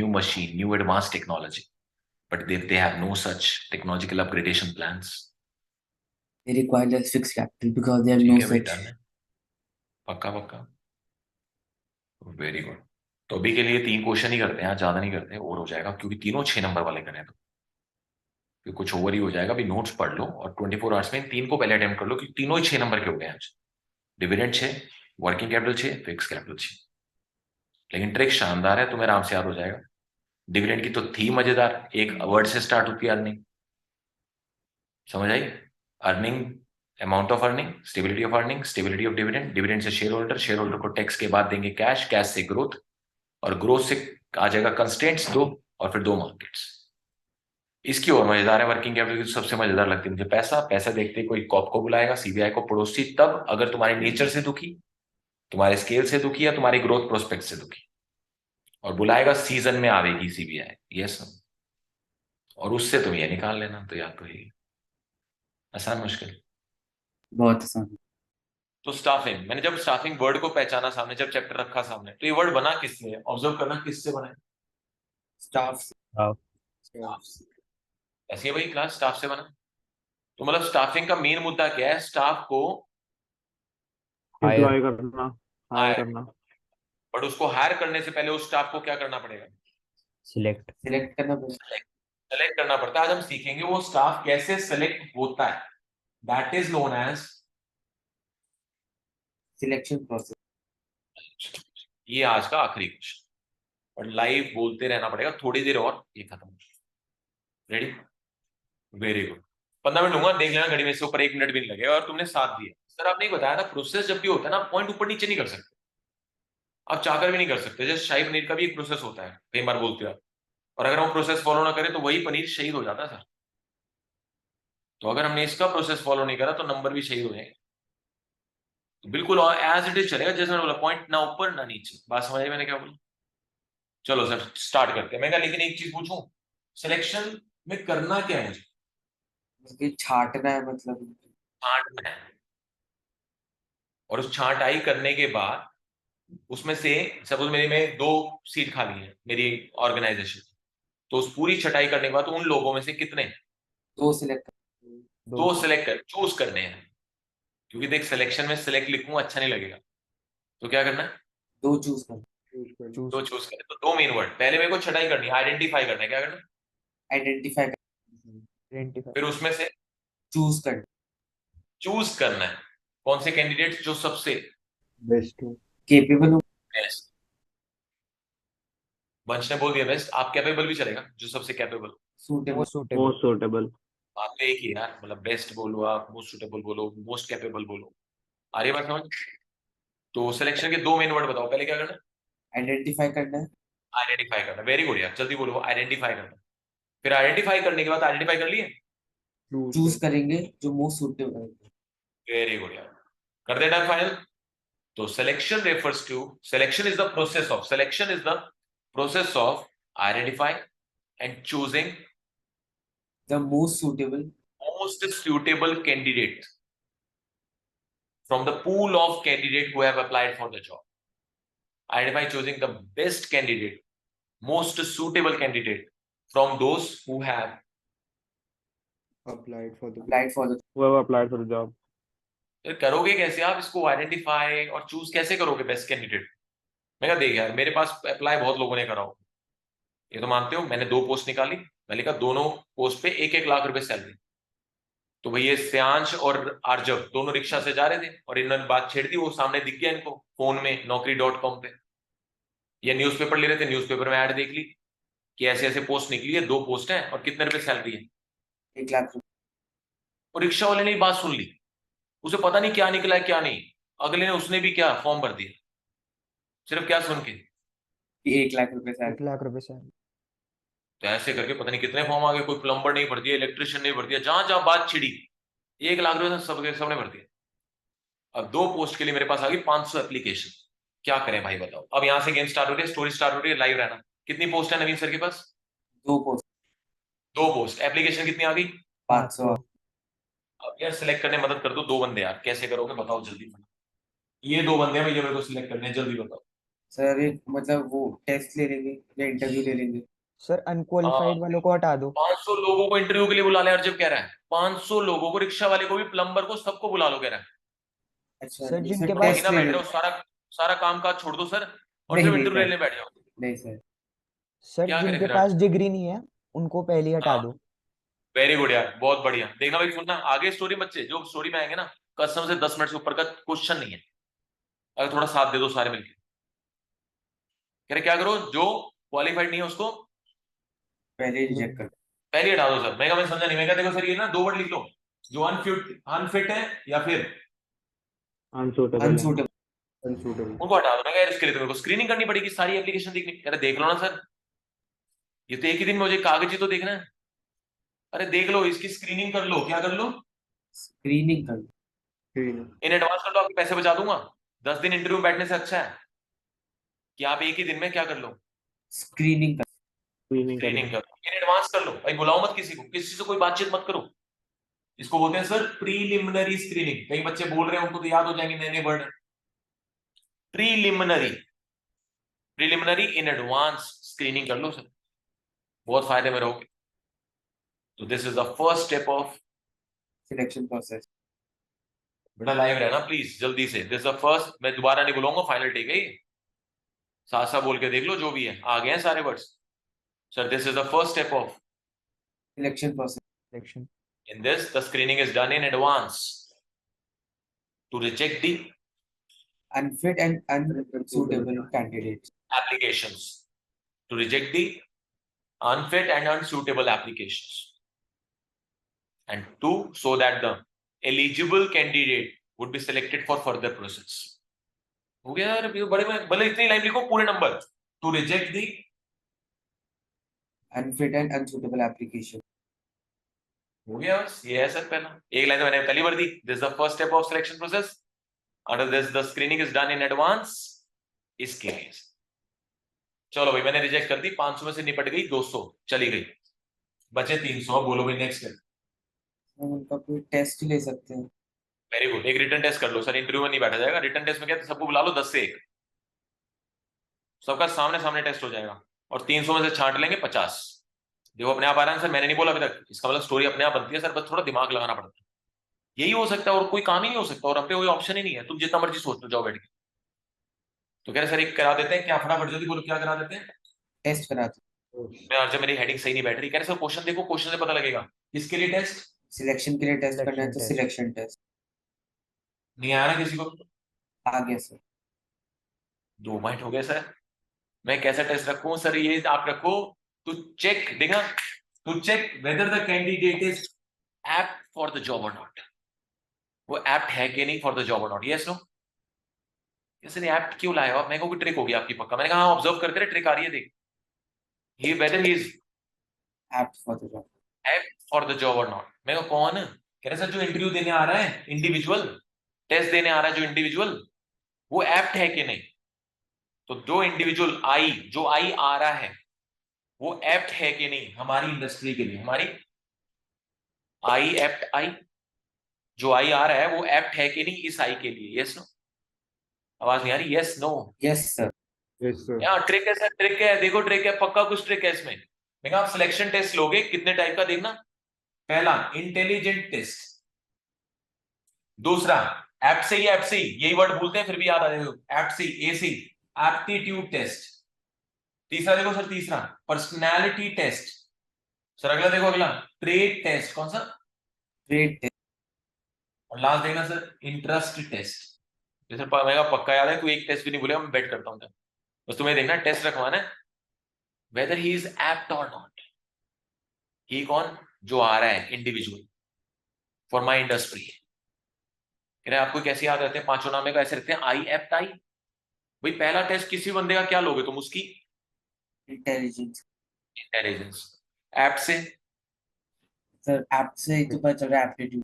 machine, new advanced technology. But if they have no such technological upgradation plans, They require less fixed capital because they have ठीक no है भाई, such. डन है, पक्का पक्का, वेरी गुड। तो अभी के लिए 3 क्वेश्चन ही करते हैं, आज ज्यादा नहीं करते, और हो जाएगा, क्योंकि तीनों 6 नंबर वाले करें तो फिर कुछ ओवर ही हो जाएगा। अभी नोट्स पढ़ लो और 24 आवर्स में इन 3 को पहले अटेम्प्ट कर लो, क्योंकि तीनों ही 6 नंबर के हो गए आज। Dividend 6, working capital 6, fix capital 6। लेकिन ट्रिक शानदार है, तुम्हें आराम से याद हो जाएगा। डिविडेंड की तो थी मजेदार, एक वर्ड से स्टार्ट होती है अर्निंग, समझ आई? Earning, amount of earning, stability of earning, stability of dividend, dividend से शेयर होल्डर, शेयर होल्डर को टैक्स के बाद देंगे कैश, कैश से ग्रोथ, और ग्रोथ से आ जाएगा कंस्टेंट्स 2, और फिर 2 मार्केट्स। इसकी और मजेदार है, वर्किंग कैपिटल की सबसे मजेदार लगती है मुझे पैसा। पैसा देखते ही कोई कॉप को बुलाएगा, सीबीआई को पड़ोसी, तब अगर तुम्हारे नेचर से दुखी, तुम्हारे स्केल से दुखी, या तुम्हारे ग्रोथ प्रोस्पेक्ट से दुखी, और बुलाएगा सीजन में आवेगी सीबीआई, यस, और उससे तुम ये निकाल लेना, तो या तो ये आसान मुश्किल? बहुत आसान। तो स्टाफिंग, मैंने जब स्टाफिंग वर्ड को पहचाना सामने, जब चैप्टर रखा सामने, तो ये वर्ड बना किससे है? ऑब्जर्व करना, किससे बना है? स्टाफ। हाँ। ऐसी है भाई क्लास, स्टाफ से बना। तो मतलब स्टाफिंग का मेन मुद्दा क्या है? स्टाफ को हायर। एम्प्लॉय करना, हायर हायर, करना। बट उसको हायर करने से पहले उस स्टाफ को क्या करना पड़ेगा? सिलेक्ट। सिलेक्ट करना पड़ेगा। सेलेक्ट करना पड़ता है। आज हम सीखेंगे वो स्टाफ कैसे सेलेक्ट होता है। That is known as selection process. ये आज का आखिरी क्वेश्चन, और लाइव बोलते रहना पड़ेगा थोड़ी देर और, ये खत्म हो जाएगा। रेडी? Very good. 15 मिनट लूंगा, देख लेना घड़ी में से ऊपर 1 मिनट भी नहीं लगेगा। और तुमने साथ दिया सर, आपने बताया था प्रोसेस जब भी होता है ना, पॉइंट ऊपर नीचे नहीं कर सकते, आप चाहकर भी नहीं कर सकते। जैसे शाही पनीर का भी एक प्रोसेस होता है, कई बार बोलते हो आप, और अगर हम प्रोसेस फॉलो ना करें तो वही पनीर शहीद हो जाता है सर। तो अगर हमने इसका प्रोसेस फॉलो नहीं करा तो नंबर भी शहीद हो जाएंगे। तो बिल्कुल एज इट इज चलेगा, जैसे मैंने बोला, पॉइंट ना ऊपर ना नीचे। बात समझ आई मैंने क्या बोला? चलो सर स्टार्ट करते हैं। मैं कहा लेकिन एक चीज पूछूं, सिलेक्शन में करना क्या है मुझे? उसके छांटना है, मतलब छांटना है। और उस छांटाई करने के बाद उसमें से सपोज मेरी में 2 सीट खाली है मेरी ऑर्गेनाइजेशन, तो उस पूरी छटाई करने के बाद उन लोगों में से कितने? दो सिलेक्ट। 2 सिलेक्ट कर, चूज करने हैं। क्योंकि देख, सिलेक्शन में सिलेक्ट लिखूंगा अच्छा नहीं लगेगा, तो क्या करना है? दो चूज कर। 2 चूज करें। तो 2 मेन वर्ड, पहले मेरे को छटाई करनी है, आइडेंटिफाई करना है। क्या करना है? आइडेंटिफाई कर। Identify. फिर उसमें से चूज कर। चूज करना है कौन से कैंडिडेट जो सबसे बेस्ट हो। केपेबल हो। बेस्ट। वंश ने बोल दिया बेस्ट, आप कैपेबल भी चलेगा, जो सबसे capable. Suitable. Most suitable. Most suitable. बात तो एक ही है यार, मतलब बेस्ट बोलो आप, मोस्ट सुटेबल बोलो, मोस्ट कैपेबल बोलो, आ रही है बात समझ? तो सिलेक्शन के 2 मेन वर्ड बताओ, पहले क्या करना है? आइडेंटिफाई करना है। आइडेंटिफाई करना। वेरी गुड यार, जल्दी बोलो, आइडेंटिफाई करना। फिर आइडेंटिफाई करने के बाद, आइडेंटिफाई कर लिए, चूज करेंगे जो मोस्ट सूटेबल है। वेरी गुड यार, कर देना फाइनल। तो selection is the process of, selection is the process of identify and choosing the most suitable most suitable candidate from the pool of candidate who have applied for the job. Identify, choosing the best candidate, most suitable candidate from those who have applied for the applied for the. whoever applied for the job. फिर करोगे कैसे आप इसको? आइडेंटिफाई और चूज कैसे करोगे बेस्ट कैंडिडेट? मैं कहा देख यार, मेरे पास अप्लाई बहुत लोगों ने करा हो, ये तो मानते हो। मैंने 2 पोस्ट निकाली, मैंने कहा दोनों पोस्ट पे 1-1 लाख रुपए सैलरी। तो भैया श्रेयांश और आर्जव दोनों रिक्शा से जा रहे थे, और इन्होंने बात छेड़ दी, वो सामने दिख गया इनको फोन में naukri.com पे, या न्यूज़पेपर ले रहे थे, न्यूज़पेपर में ऐड देख ली कि ऐसे ऐसे पोस्ट निकली है, 2 पोस्ट हैं और कितने रुपए सैलरी है। 1 लाख। और रिक्शा वाले ने ये बात सुन ली, उसे पता नहीं क्या निकला है क्या नहीं। अगले ने, उसने भी क्या फॉर्म भर दिया, सिर्फ क्या सुन के? 1 लाख रुपए एक सैलरी। लाख रुपए सैलरी। तो ऐसे करके पता नहीं कितने फॉर्म आ गए, कोई प्लम्बर नहीं भर दिया, इलेक्ट्रिशियन नहीं भर दिया, जहां जहां बात छिड़ी 1 लाख रुपए सबने भर दिया। अब 2 पोस्ट के लिए मेरे पास आ गई 500 एप्लीकेशन। क्या करें भाई बताओ? अब यहाँ से गेम स्टार्ट हो रही है, स्टोरी स्टार्ट हो रही है, लाइव रहना। कितनी पोस्ट है नवीन सर के पास? दो पोस्ट। 2 पोस्ट, एप्लीकेशन कितनी आ गई? 500। अब यार सिलेक्ट करने मदद कर दो 2 बंदे यार, कैसे करोगे बताओ जल्दी। ये 2 बंदे हैं भैया, मेरे को सिलेक्ट करने हैं, जल्दी बताओ। सर मतलब वो टेस्ट ले लेंगे या इंटरव्यू ले लेंगे? सर अनक्वालिफाइड वालों को हटा दो। 500 लोगों को इंटरव्यू के लिए बुला ले, अर्जब कह रहा है 500 लोगों को, रिक्शा वाले को भी, प्लम्बर को, सबको बुला लो कह रहा है। अच्छा, सर, जिनके इसमें पास वही टेस्ट ना ले बैठ लेंगे। जाओ, सारा सारा काम काज छोड़ दो सर, और नहीं सिर्फ नहीं इंटरव्यू सर, लेने बैठ जाओ। नहीं सर। सर क्या करें जिनके फिर? पास डिग्री नहीं है उनको पहले ही हटा हाँ, दो। वेरी गुड यार, बहुत बढ़िया। देखना भाई, सुनना आगे स्टोरी, बच्चे जो स्टोरी में आएंगे ना, कसम से 10 मिनट से ऊपर का क्वेश्चन नहीं है, अगर थोड़ा साथ दे दो सारे मिलकर। कह रहे क्या करो, जो क्वालिफाइड नहीं है उसको पहले रिजेक्ट कर। पहले हटा दो सर। मैं समझा नहीं। मैं क्या, देखो सर ये ना 2 वर्ड लिख लो, जो अनफिट अनफिट है या फिर अनसूटेबल। अनसूटेबल। अनसूटेबल। उनको हटा दो। मैं क्या, इसके लिए तो मेरे को स्क्रीनिंग करनी पड़ेगी, सारी एप्लीकेशन देखनी। कह रहे देख लो ना सर, ये तो एक ही दिन में मुझे कागज ही तो देखना है। अरे देख लो, इसकी स्क्रीनिंग कर लो। क्या कर लो? स्क्रीनिंग कर। इन एडवांस कर लो, आपके पैसे बचा दूंगा। 10 दिन इंटरव्यू में बैठने से अच्छा है कि आप एक ही दिन में क्या कर लो, स्क्रीनिंग कर। स्क्रीनिंग स्क्रीनिंग करेंगे। कर लो। इन एडवांस कर लो भाई, बुलाओ मत किसी को, किसी से कोई बातचीत मत करो। इसको बोलते हैं सर प्रीलिमिनरी स्क्रीनिंग। कई बच्चे बोल रहे हैं, उनको तो याद हो जाएंगे नए नए word. Preliminary, preliminary in advance screening कर लो सर, बहुत फायदे में रहोगे। तो this is the first step of selection process. बेटा लाइव रहना प्लीज जल्दी से। दिस इज द फर्स्ट, मैं दोबारा नहीं बोलूंगा, फाइनल टेक है, साथ साथ बोल के देख लो, जो भी है आ गए हैं सारे words. Sir this is the first step of selection process. Selection. in this the screening is done in advance to reject the Unfit and unsuitable candidates. applications, to reject the unfit and unsuitable applications, and to so that the eligible candidate would be selected for further process. हो गया यार, अभी बड़े में भले इतनी लाइन लिखो पूरे number. to reject the Unfit and unsuitable application. हो गया बस, ये है सर पहला। एक लाइन तो मैंने पहली भर दी। This the first step of selection process, under this the screening is done in advance. इसके लिए चलो भाई मैंने रिजेक्ट कर दी, 500 में से निपट गई, 200 चली गई, बचे 300। बोलो भाई नेक्स्ट है। हम उनका कोई टेस्ट ले सकते हैं। वेरी गुड, एक रिटर्न टेस्ट कर लो सर, इंटरव्यू में नहीं बैठा जाएगा। रिटर्न टेस्ट में क्या, सबको बुला लो 10 से 1, सबका सामने सामने टेस्ट हो जाएगा, और 300 में से छांट लेंगे 50। देखो अपने आप आ रहा है सर, मैंने नहीं बोला अभी तक, इसका मतलब स्टोरी अपने आप बनती है सर, बस थोड़ा दिमाग लगाना पड़ता है। यही हो सकता है और कोई काम ही नहीं हो सकता, और अपने कोई ऑप्शन ही नहीं है। तुम जितना मर्जी सोच लो, जाओ बैठ के। तो कह रहे सर एक करा देते हैं क्या, फटाफट जल्दी बोलो क्या करा देते हैं। टेस्ट कराते मैं आज मेरी हेडिंग सही नहीं बैठ रही। कह रहे सर क्वेश्चन देखो, क्वेश्चन से पता लगेगा। किसके लिए टेस्ट? सिलेक्शन के लिए टेस्ट करना है तो Selection test. Selection test. नहीं आया ना किसी को? आ गया सर। 2 पॉइंट हो गए सर। मैं कैसा टेस्ट रखूं सर? ये आप रखो टू चेक, देखा, to check whether the candidate is apt for the job और नॉट। वो एप्ट है कि नहीं फॉर द जॉब और not, yes no? Sir apt क्यों लाए हो आप? मैं कोई ट्रिक होगी आपकी पक्का। मैंने कहा हाँ ऑब्जर्व करते रहे, ट्रिक आ रही है देख। He whether he is apt for the job. Apt for the job और नॉट। मैं कहा कौन? कह रहे सर जो इंटरव्यू देने आ रहा है इंडिविजुअल, टेस्ट देने आ रहा है जो इंडिविजुअल, वो एप्ट है कि नहीं। तो जो इंडिविजुअल आई, जो आई आ रहा है वो एप्ट है कि नहीं हमारी इंडस्ट्री के लिए। हमारी आई एप्ट आई, जो आई आ रहा है वो एप्ट है कि नहीं इस आई के लिए, यस नो? आवाज नहीं आ रही, yes no? Yes sir. Yes, sir. यहाँ ट्रिक है सर, ट्रिक है, देखो ट्रिक है, पक्का कुछ ट्रिक है इसमें। देखा आप सिलेक्शन टेस्ट लोगे कितने टाइप का देखना। पहला इंटेलिजेंट टेस्ट, दूसरा एप्ट से ही, एप्ट से ही यही वर्ड भूलते हैं फिर भी याद आ जाएगा, एप्ट से एसी एप्टीट्यूड टेस्ट। तीसरा देखो सर, तीसरा पर्सनालिटी टेस्ट। सर अगला देखो, अगला ट्रेड टेस्ट। कौन सा? Trade test. और लास्ट देखना सर इंटरेस्ट टेस्ट। जैसे मेरा पक्का याद है, तू एक टेस्ट भी नहीं भूलेगा, मैं बेट करता हूं। बस तुम्हें देखना टेस्ट रखवाना है वेदर ही इज एप्ट और नॉट। ही कौन? जो आ रहा है इंडिविजुअल फॉर माई इंडस्ट्री। कह रहे आपको कैसे याद रहते हैं पांचों नामे का? ऐसे रहते हैं आई एप्ट आई। भाई पहला टेस्ट किसी बंदे का क्या लोगे तुम? उसकी इंटेलिजेंस। इंटेलिजेंस। एप्ट से? सर एप्ट से ही तो पता चल रहा है एप्टीट्यूड।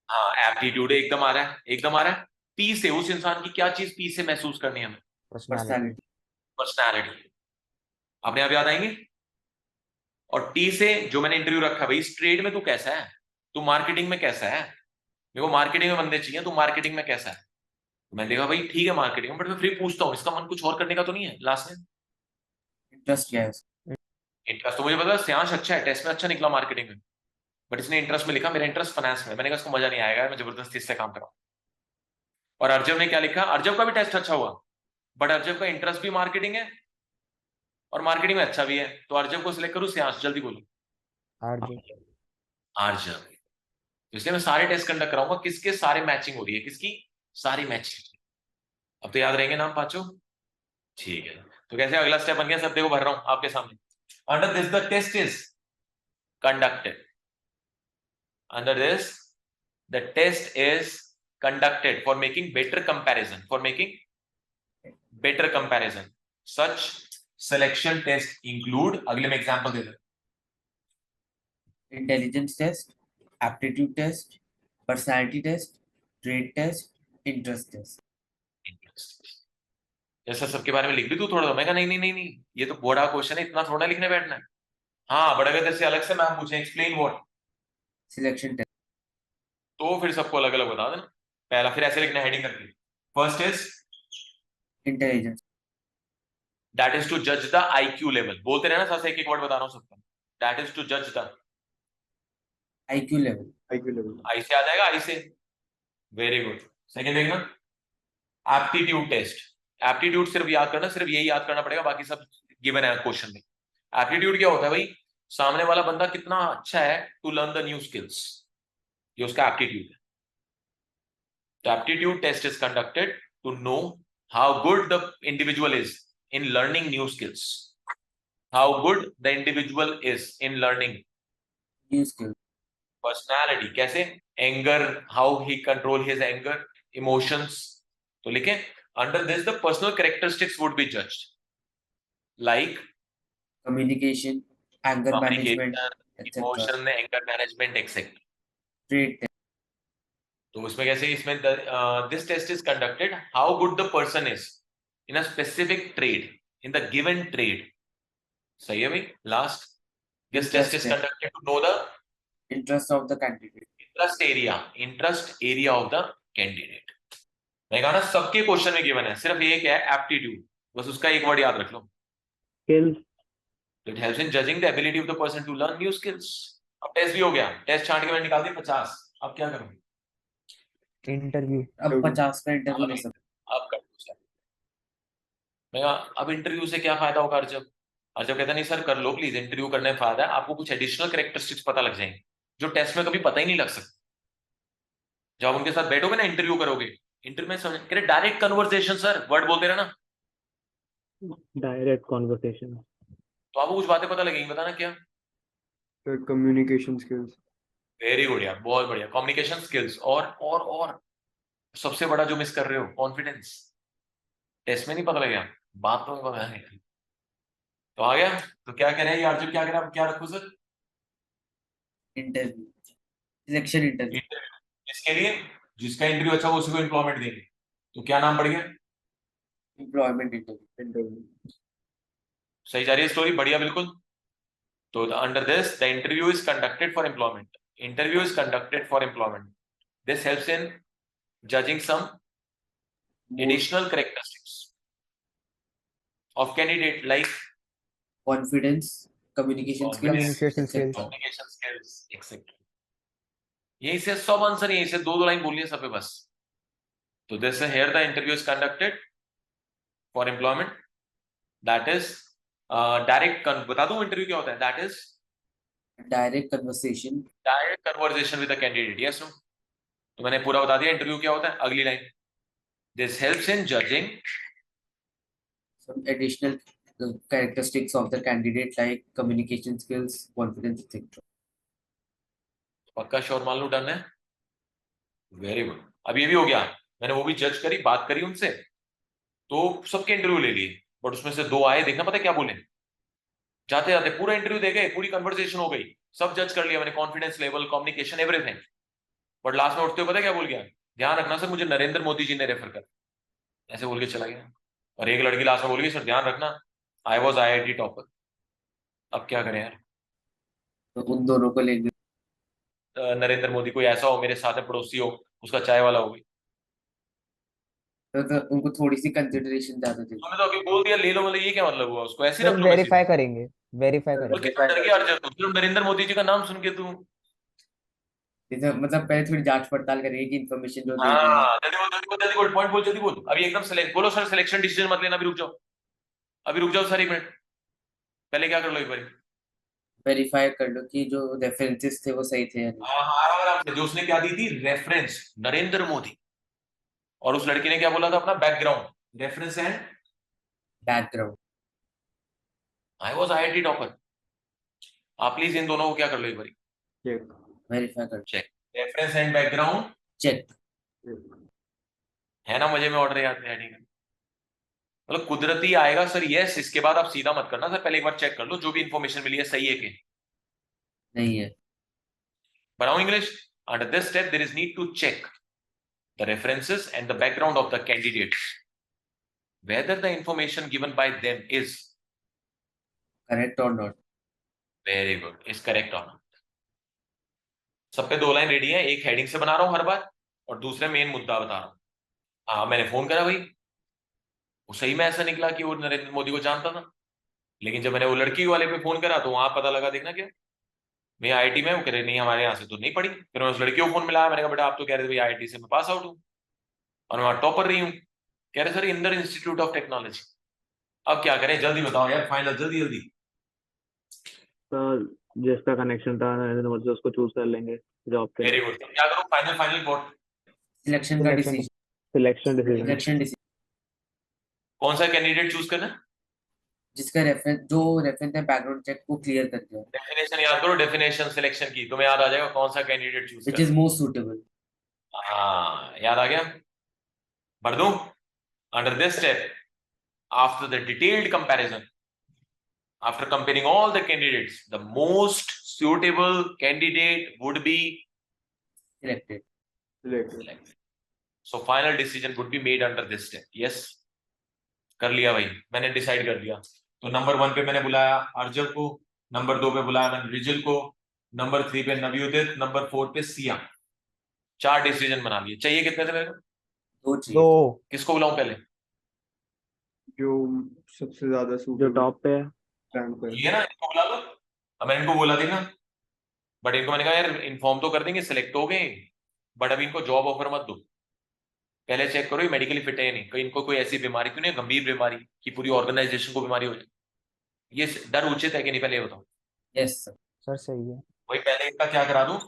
हाँ एप्टीट्यूड एकदम आ रहा है, एकदम आ रहा है। पी से उस इंसान की क्या चीज पी से महसूस करनी है हमें? Personality. पर्सनालिटी। पर्सनैलिटी। अपने आप याद आएंगे। और टी से जो मैंने इंटरव्यू रखा, भाई इस ट्रेड में तू कैसा है, तू मार्केटिंग में कैसा है, मेरे को मार्केटिंग में बंदे चाहिए, तू मार्केटिंग में कैसा है। तो मैं देखा भाई ठीक है मार्केटिंग में, बट मैं फिर पूछता हूँ इसका मन कुछ और करने का तो नहीं है लास्ट में? इंटरेस्ट क्या है उसका? इंटरेस्ट तो मुझे पता है, श्यांश अच्छा है, टेस्ट में अच्छा निकला मार्केटिंग में, बट इसने इंटरेस्ट में लिखा मेरा इंटरेस्ट फाइनेंस में। मैंने कहा इसको मजा नहीं आएगा, मैं जबरदस्ती इससे काम कराऊं। और अर्जव ने क्या लिखा? अर्जव का भी टेस्ट अच्छा हुआ, बट अर्जव का इंटरेस्ट भी मार्केटिंग है और मार्केटिंग में अच्छा भी है। तो अर्जव को सिलेक्ट करूं श्यांश? जल्दी बोलो। RJ. अर्जव। तो इसलिए मैं सारे टेस्ट कंडक्ट कराऊंगा, किसके सारे मैचिंग हो रही है, किसकी सारी मैचिंग। अब तो याद रहेंगे नाम पांचों, ठीक है। तो कैसे अगला स्टेप बन गया सब, देखो भर रहा हूं आपके सामने। Under this the test is conducted. Under this the test is conducted for making better comparison, for making better comparison. Such selection tests include, अगले में एग्जांपल दे दो। Intelligence test, aptitude test, personality test, trade test, interest test. जैसा सबके बारे में लिख भी तू थोड़ा। मैं कहा नहीं नहीं नहीं नहीं, ये तो बड़ा क्वेश्चन है, इतना थोड़ा लिखने बैठना है। हाँ बड़ा अगर से अलग से मैम पूछे एक्सप्लेन व्हाट। Selection test. तो फिर सबको अलग अलग बता देना। पहला फिर ऐसे लिखना हेडिंग करके, first is intelligence, that is to जज द आईक्यू लेवल। बोलते रहना साथ, एक एक वर्ड बता रहा हूँ सबका। दैट इज टू जज the, IQ level, IQ level. आई से आ जाएगा, आई से। Very good. सेकंड देखना, एप्टीट्यूड टेस्ट। एप्टीट्यूड सिर्फ याद करना, सिर्फ यही याद करना पड़ेगा, बाकी सब गिवन है क्वेश्चन में। एप्टीट्यूड क्या होता है भाई? सामने वाला बंदा कितना अच्छा है to learn the new skills, ये उसका एप्टीट्यूड है। तो aptitude test is conducted to know how good the individual is in learning new skills, how good the individual is in learning new skill, personality. कैसे? Anger, how he control his anger, emotions. तो लिखें, under this the personal characteristics would be judged, like communication, anger management, communication, etcetera, emotion, anger management, etcetera. Trade, तो उसमें कैसे, इसमें this test is conducted how good the person is in a specific trade, in the given trade. सही है भाई। Last, this test is conducted to know the interest of the candidate, interest area of the candidate. मैं कहा ना सबके क्वेश्चन में गिवन है, सिर्फ एक है एप्टीट्यूड, बस उसका एक वर्ड याद रख लो। Skills. It helps in judging the ability of the person to learn new skills. अब टेस्ट भी हो गया, टेस्ट छांट के मैंने निकाल दिया 50। अब क्या करूं? इंटरव्यू। अब 50 का इंटरव्यू ले सकते, अब कर दो सर। मैं कहा अब इंटरव्यू से क्या फायदा होगा अर्जब? अर्जब कहता नहीं सर कर लो प्लीज, इंटरव्यू करने में फायदा है, आपको कुछ एडिशनल कैरेक्टरिस्टिक्स पता लग जाएंगे जो टेस्ट में कभी पता ही नहीं लग सकते। जब आप उनके साथ बैठोगे ना, इंटरव्यू करोगे, इंटरव्यू में समझ कह रहे डायरेक्ट कन्वर्सेशन सर, वर्ड बोलते रहे ना, Direct conversation. तो आपको कुछ बातें पता लगेंगी। बताना क्या? Communication skills. वेरी गुड यार, बहुत बढ़िया। कम्युनिकेशन स्किल्स और सबसे बड़ा जो मिस कर रहे हो, कॉन्फिडेंस। टेस्ट में नहीं पता लगेगा, बात तो पता है। तो आ गया। तो क्या कह रहे हैं यार, जो क्या कह रहे हैं, क्या रखो sir? Interview, selection interview, interview. इसके लिए जिसका इंटरव्यू अच्छा हो उसी को एम्प्लॉयमेंट देंगे। तो क्या नाम पड़ गया? Employment interview, Interview. सही जा रही है स्टोरी, बढ़िया बिल्कुल। तो under this the interview is conducted for employment, interview is conducted for employment. This helps in judging some additional characteristics of candidate like confidence, communication skills, Communication skills. communication skills, etc. यही से सब आंसर, यही से दो लाइन बोलिए सब पे बस। तो this here the interview is conducted for employment, that is direct. बता दूं इंटरव्यू क्या होता है? That is direct conversation, direct conversation with the candidate. Yes no? तो मैंने पूरा बता दिया इंटरव्यू क्या होता है। अगली line, this helps in judging some additional characteristics of the candidate like communication skills, confidence, etc. पक्का श्योर मान लो, डन है। Very good. अब ये भी हो गया, मैंने वो भी जज करी, बात करी उनसे, तो सबके इंटरव्यू ले लिए, बट उसमें से दो आए, देखना पता है क्या बोले? जाते जाते पूरा इंटरव्यू दे गए, पूरी कन्वर्सेशन हो गई, सब जज कर लिया मैंने, confidence level, communication, everything. But last में उठते हुए पता है क्या बोल गया? ध्यान रखना सर, मुझे नरेंद्र मोदी जी ने रेफर कर, ऐसे बोल के चला गया। और एक लड़की लास्ट में बोल गई, सर ध्यान रखना, आई वॉज IIT टॉपर। अब क्या करें यार? तो उन दोनों को लेंगे, नरेंद्र मोदी कोई ऐसा हो मेरे साथ में पड़ोसी हो, उसका चाय वाला हो गई, तो उनको थोड़ी सी कंसिडरेशन ज्यादा देंगे। तुमने तो अभी बोल दिया ले लो, मतलब ये क्या मतलब हुआ? उसको ऐसे ही सर रख लो मैं वेरीफाई सीधा। करेंगे, वेरीफाई और करेंगे। कितना डर गया अर्जुन, सिर्फ नरेंद्र मोदी जी का नाम सुन के तू। जैसे मतलब पहले थोड़ी जांच पड़ताल करेंगे कि इन्फॉर्मेशन जो दे रहे हैं। हाँ जल्दी बोल, जल्दी बोल, जल्दी बोल, पॉइंट बोल, जल्दी बोल। अभी एकदम सेलेक्ट बोलो सर, सिलेक्शन डिसीजन मत लेना, अभी रुक जाओ, अभी रुक जाओ सर, एक मिनट। पहले क्या कर लो एक बार? वेरीफाई कर लो कि जो रेफरेंसेस थे वो सही थे या नहीं। हाँ हाँ, आराम आराम से। जो उसने क्या दी थी? रेफरेंस, नरेंद्र मोदी। और उस लड़की ने क्या बोला था? अपना background, reference and background, I was IIT topper. आप प्लीज इन दोनों को क्या कर लो एक बार? Check. वेरीफाई कर, check, reference and background. Check. है ना मजे में ऑर्डर याद है? ठीक है, मतलब कुदरती आएगा सर, यस। इसके बाद आप सीधा मत करना सर, पहले एक बार चेक कर लो जो भी इंफॉर्मेशन मिली है सही है कि नहीं है, बनाओ English. Under this step there is need to check the references and the background of the candidates, whether the information given by them is correct और not. very good, is correct or not. सब पे 2 लाइन रेडी है, एक हेडिंग से बना रहा हूँ हर बार और दूसरे मेन मुद्दा बता रहा हूँ। हाँ मैंने फोन करा भाई, वो सही में ऐसा निकला कि वो नरेंद्र मोदी को जानता था, लेकिन जब मैंने वो लड़की वाले पे फोन करा तो वहां पता लगा, देखना क्या, मैं आईआईटी में, वो कह रहे नहीं हमारे यहाँ से तो नहीं पढ़ी। फिर मैं उस लड़की को फोन मिलाया, मैंने कहा बेटा आप तो कह रहे थे भाई आईआईटी से मैं पास आउट हूँ और मैं वहां टॉपर रही हूँ। कह रहे sir Inder institute of technology. अब क्या करें, जल्दी बताओ यार, फाइनल जल्दी जल्दी। सर जिसका कनेक्शन था नरेंद्र मोदी से उसको चूज कर लेंगे जॉब के वेरी लिए। गुड, क्या करूँ, फाइनल फाइनल वोट, सिलेक्शन का decision, selection decision. Selection decision, कौन सा कैंडिडेट चूज करना है? जिसका रेफरेंस, जो रेफरेंस है बैकग्राउंड चेक को क्लियर कर दिया, डेफिनेशन याद करो, डेफिनेशन सिलेक्शन की तुम्हें याद आ जाएगा कौन सा कैंडिडेट चूज विच करना इज है। Most suitable. हाँ याद आ गया, भर दूं। Under this step, after the detailed comparison, after comparing all the candidates, the most suitable candidate would be selected, selected. So final decision would be made under this step. Yes, कर लिया भाई, मैंने डिसाइड कर लिया। तो नंबर 1 पे मैंने बुलाया अर्जव को, नंबर 2 पे बुलाया मैंने रिजल को, नंबर 3 पे नवयुदित, नंबर 4 पे सिया। 4 डिसीजन बना लिए। चाहिए कितने थे मेरे को? 2 चाहिए। 2 किसको बुलाऊं पहले? जो सबसे ज्यादा जो टॉप पे है, रैंक पे ये ना, इनको बुला लो। अब मैंने इनको बोला देखना, बट इनको मैंने कहा यार इन्फॉर्म तो कर देंगे, सिलेक्ट हो गए, बट अभी इनको जॉब ऑफर मत दो, पहले चेक करो ये मेडिकली फिट है या नहीं, कहीं इनको कोई ऐसी बीमारी क्यों नहीं, गंभीर बीमारी कि पूरी ऑर्गेनाइजेशन को बीमारी हो जाए। ये डर उचित है कि नहीं, पहले ये बताओ। यस सर, सर सही है। वही पहले इनका क्या करा दूं?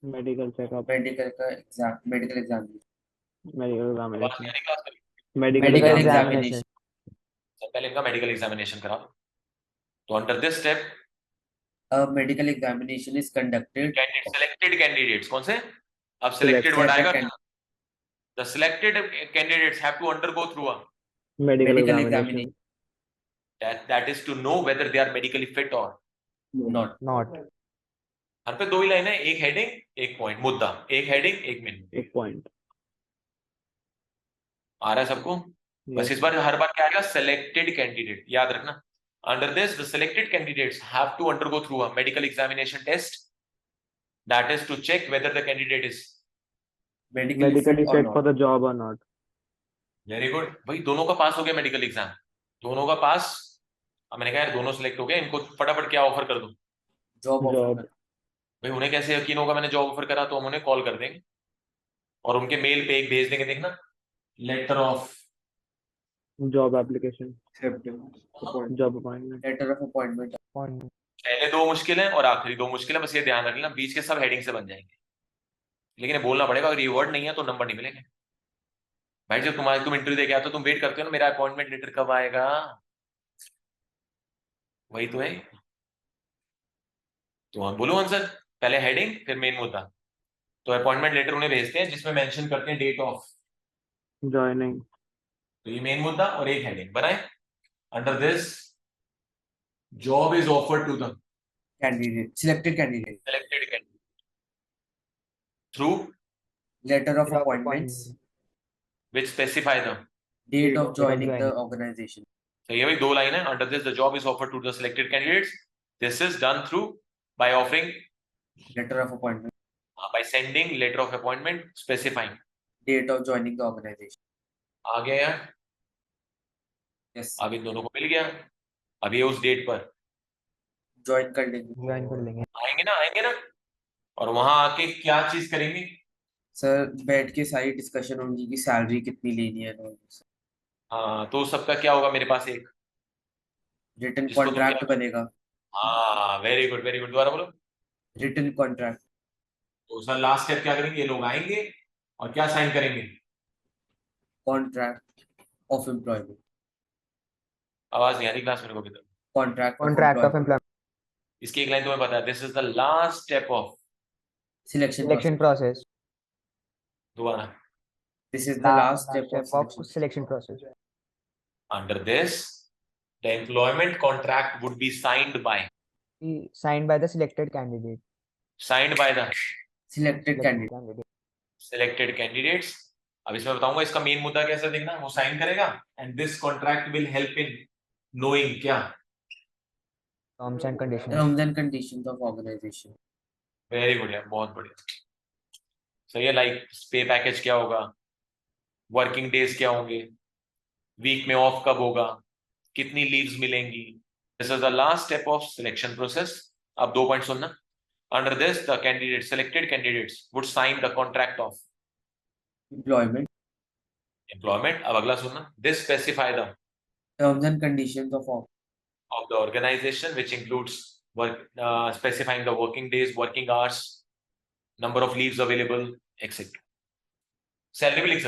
मेडिकल चेकअप, मेडिकल का एग्जाम, मेडिकल एग्जाम, मेडिकल बात एग्जामिनेशन, नहीं क्लास में। Medical medical examination. एग्जामिनेशन, सब पहले इनका मेडिकल एग्जामिनेशन करा दो। तो under this step a medical examination is conducted, selected candidates कौन से, अब सिलेक्टेड वर्ड आएगा, the selected candidates have to undergo through a medical medical examination, examination, that is to know whether they are medically fit or not, not. हर पे 2 ही लाइन है, एक हेडिंग एक पॉइंट, मुद्दा एक हेडिंग एक मिनट। एक पॉइंट। आ रहा है सबको? बस इस बार हर बार क्या आएगा, सेलेक्टेड कैंडिडेट, याद रखना। Under this the selected candidates have to undergo through a medical examination test that is to check whether the candidate is medically fit medically or fit not, for the job और नॉट। वेरी गुड भाई, दोनों का पास हो गया मेडिकल एग्जाम, दोनों का पास। अब मैंने कहा यार दोनों सिलेक्ट हो गए, इनको फटाफट क्या ऑफर कर दूं। job offer जॉब, कर, भाई उन्हें कैसे यकीन होगा मैंने जॉब ऑफर करा, तो हम उन्हें कॉल कर देंगे और उनके मेल पे एक भेज देंगे, देखना, letter of job application, job appointment. letter of appointment, पहले 2 मुश्किल है और आखिरी 2 मुश्किल है, बस ये ध्यान रखना, बीच के सब हेडिंग से बन जाएंगे, लेकिन ये बोलना पड़ेगा, अगर ये वर्ड नहीं है तो नंबर नहीं मिलेंगे। भाई जब तुम इंटरव्यू देके आते हो तुम वेट करते हो ना मेरा अपॉइंटमेंट लेटर कब आएगा, वही तो है। तो हम बोलो आंसर, पहले हेडिंग फिर मेन मुद्दा। तो अपॉइंटमेंट लेटर उन्हें भेजते हैं जिसमें मेंशन करते हैं डेट ऑफ जॉइनिंग, तो ये मेन मुद्दा और एक हेडिंग बनाए। Under this job is offered to the candidate, selected candidate, selected candidate through letter of Job appointments, which specify the date of joining the joining. organization, तो ये भाई 2 लाइन है। Under this the job is offered to the selected candidates, this is done through by offering letter of appointment, by sending letter of appointment specifying। date of joining the organization, आ गया यार, yes, अब इन दोनों को मिल गया। अब ये उस डेट पर join कर लेंगे ज्वाइन कर लेंगे। आएंगे ना, और वहां आके क्या चीज करेंगे, सर, बैठ के सारी डिस्कशन होगी कि सैलरी कितनी लेनी है, हाँ तो सबका क्या होगा, मेरे पास एक रिटन जिसको तुम कॉन्ट्रैक्ट क्या- बनेगा, हाँ वेरी गुड वेरी गुड, दोबारा बोलो। रिटन कॉन्ट्रैक्ट, तो सर लास्ट स्टेप क्या करेंगे, ये लोग आएंगे और क्या साइन करेंगे, कॉन्ट्रैक्ट ऑफ एम्प्लॉयमेंट, आवाज नहीं आ रही क्लास मेरे को किधर। कॉन्ट्रैक्ट कॉन्ट्रैक्ट ऑफ एम्प्लॉयमेंट, इसकी एक लाइन तुम्हें पता है, this is the last step of selection selection process, दोबारा। This is the last step step of of selection process. Under this the employment contract would be signed by Signed by the selected candidate. Selected candidate, selected candidates। अब इसमें बताऊंगा इसका मेन मुद्दा कैसे देखना, वो साइन करेगा and this contract will help in knowing क्या, Terms and conditions. terms and conditions of organization, very good यार, बहुत बढ़िया, सही है। लाइक पे पैकेज क्या होगा, वर्किंग डेज क्या होंगे, वीक में ऑफ कब होगा, कितनी लीव्स मिलेंगी। This is the last step of selection process. अब 2 पॉइंट सुनना। Under this the candidate selected candidates would sign the contract of employment, employment. अब अगला सुनना। This specify the terms and conditions of the organization which includes work, specifying the working days, working hours, number of leaves available, etc. Salary भी लिख सकते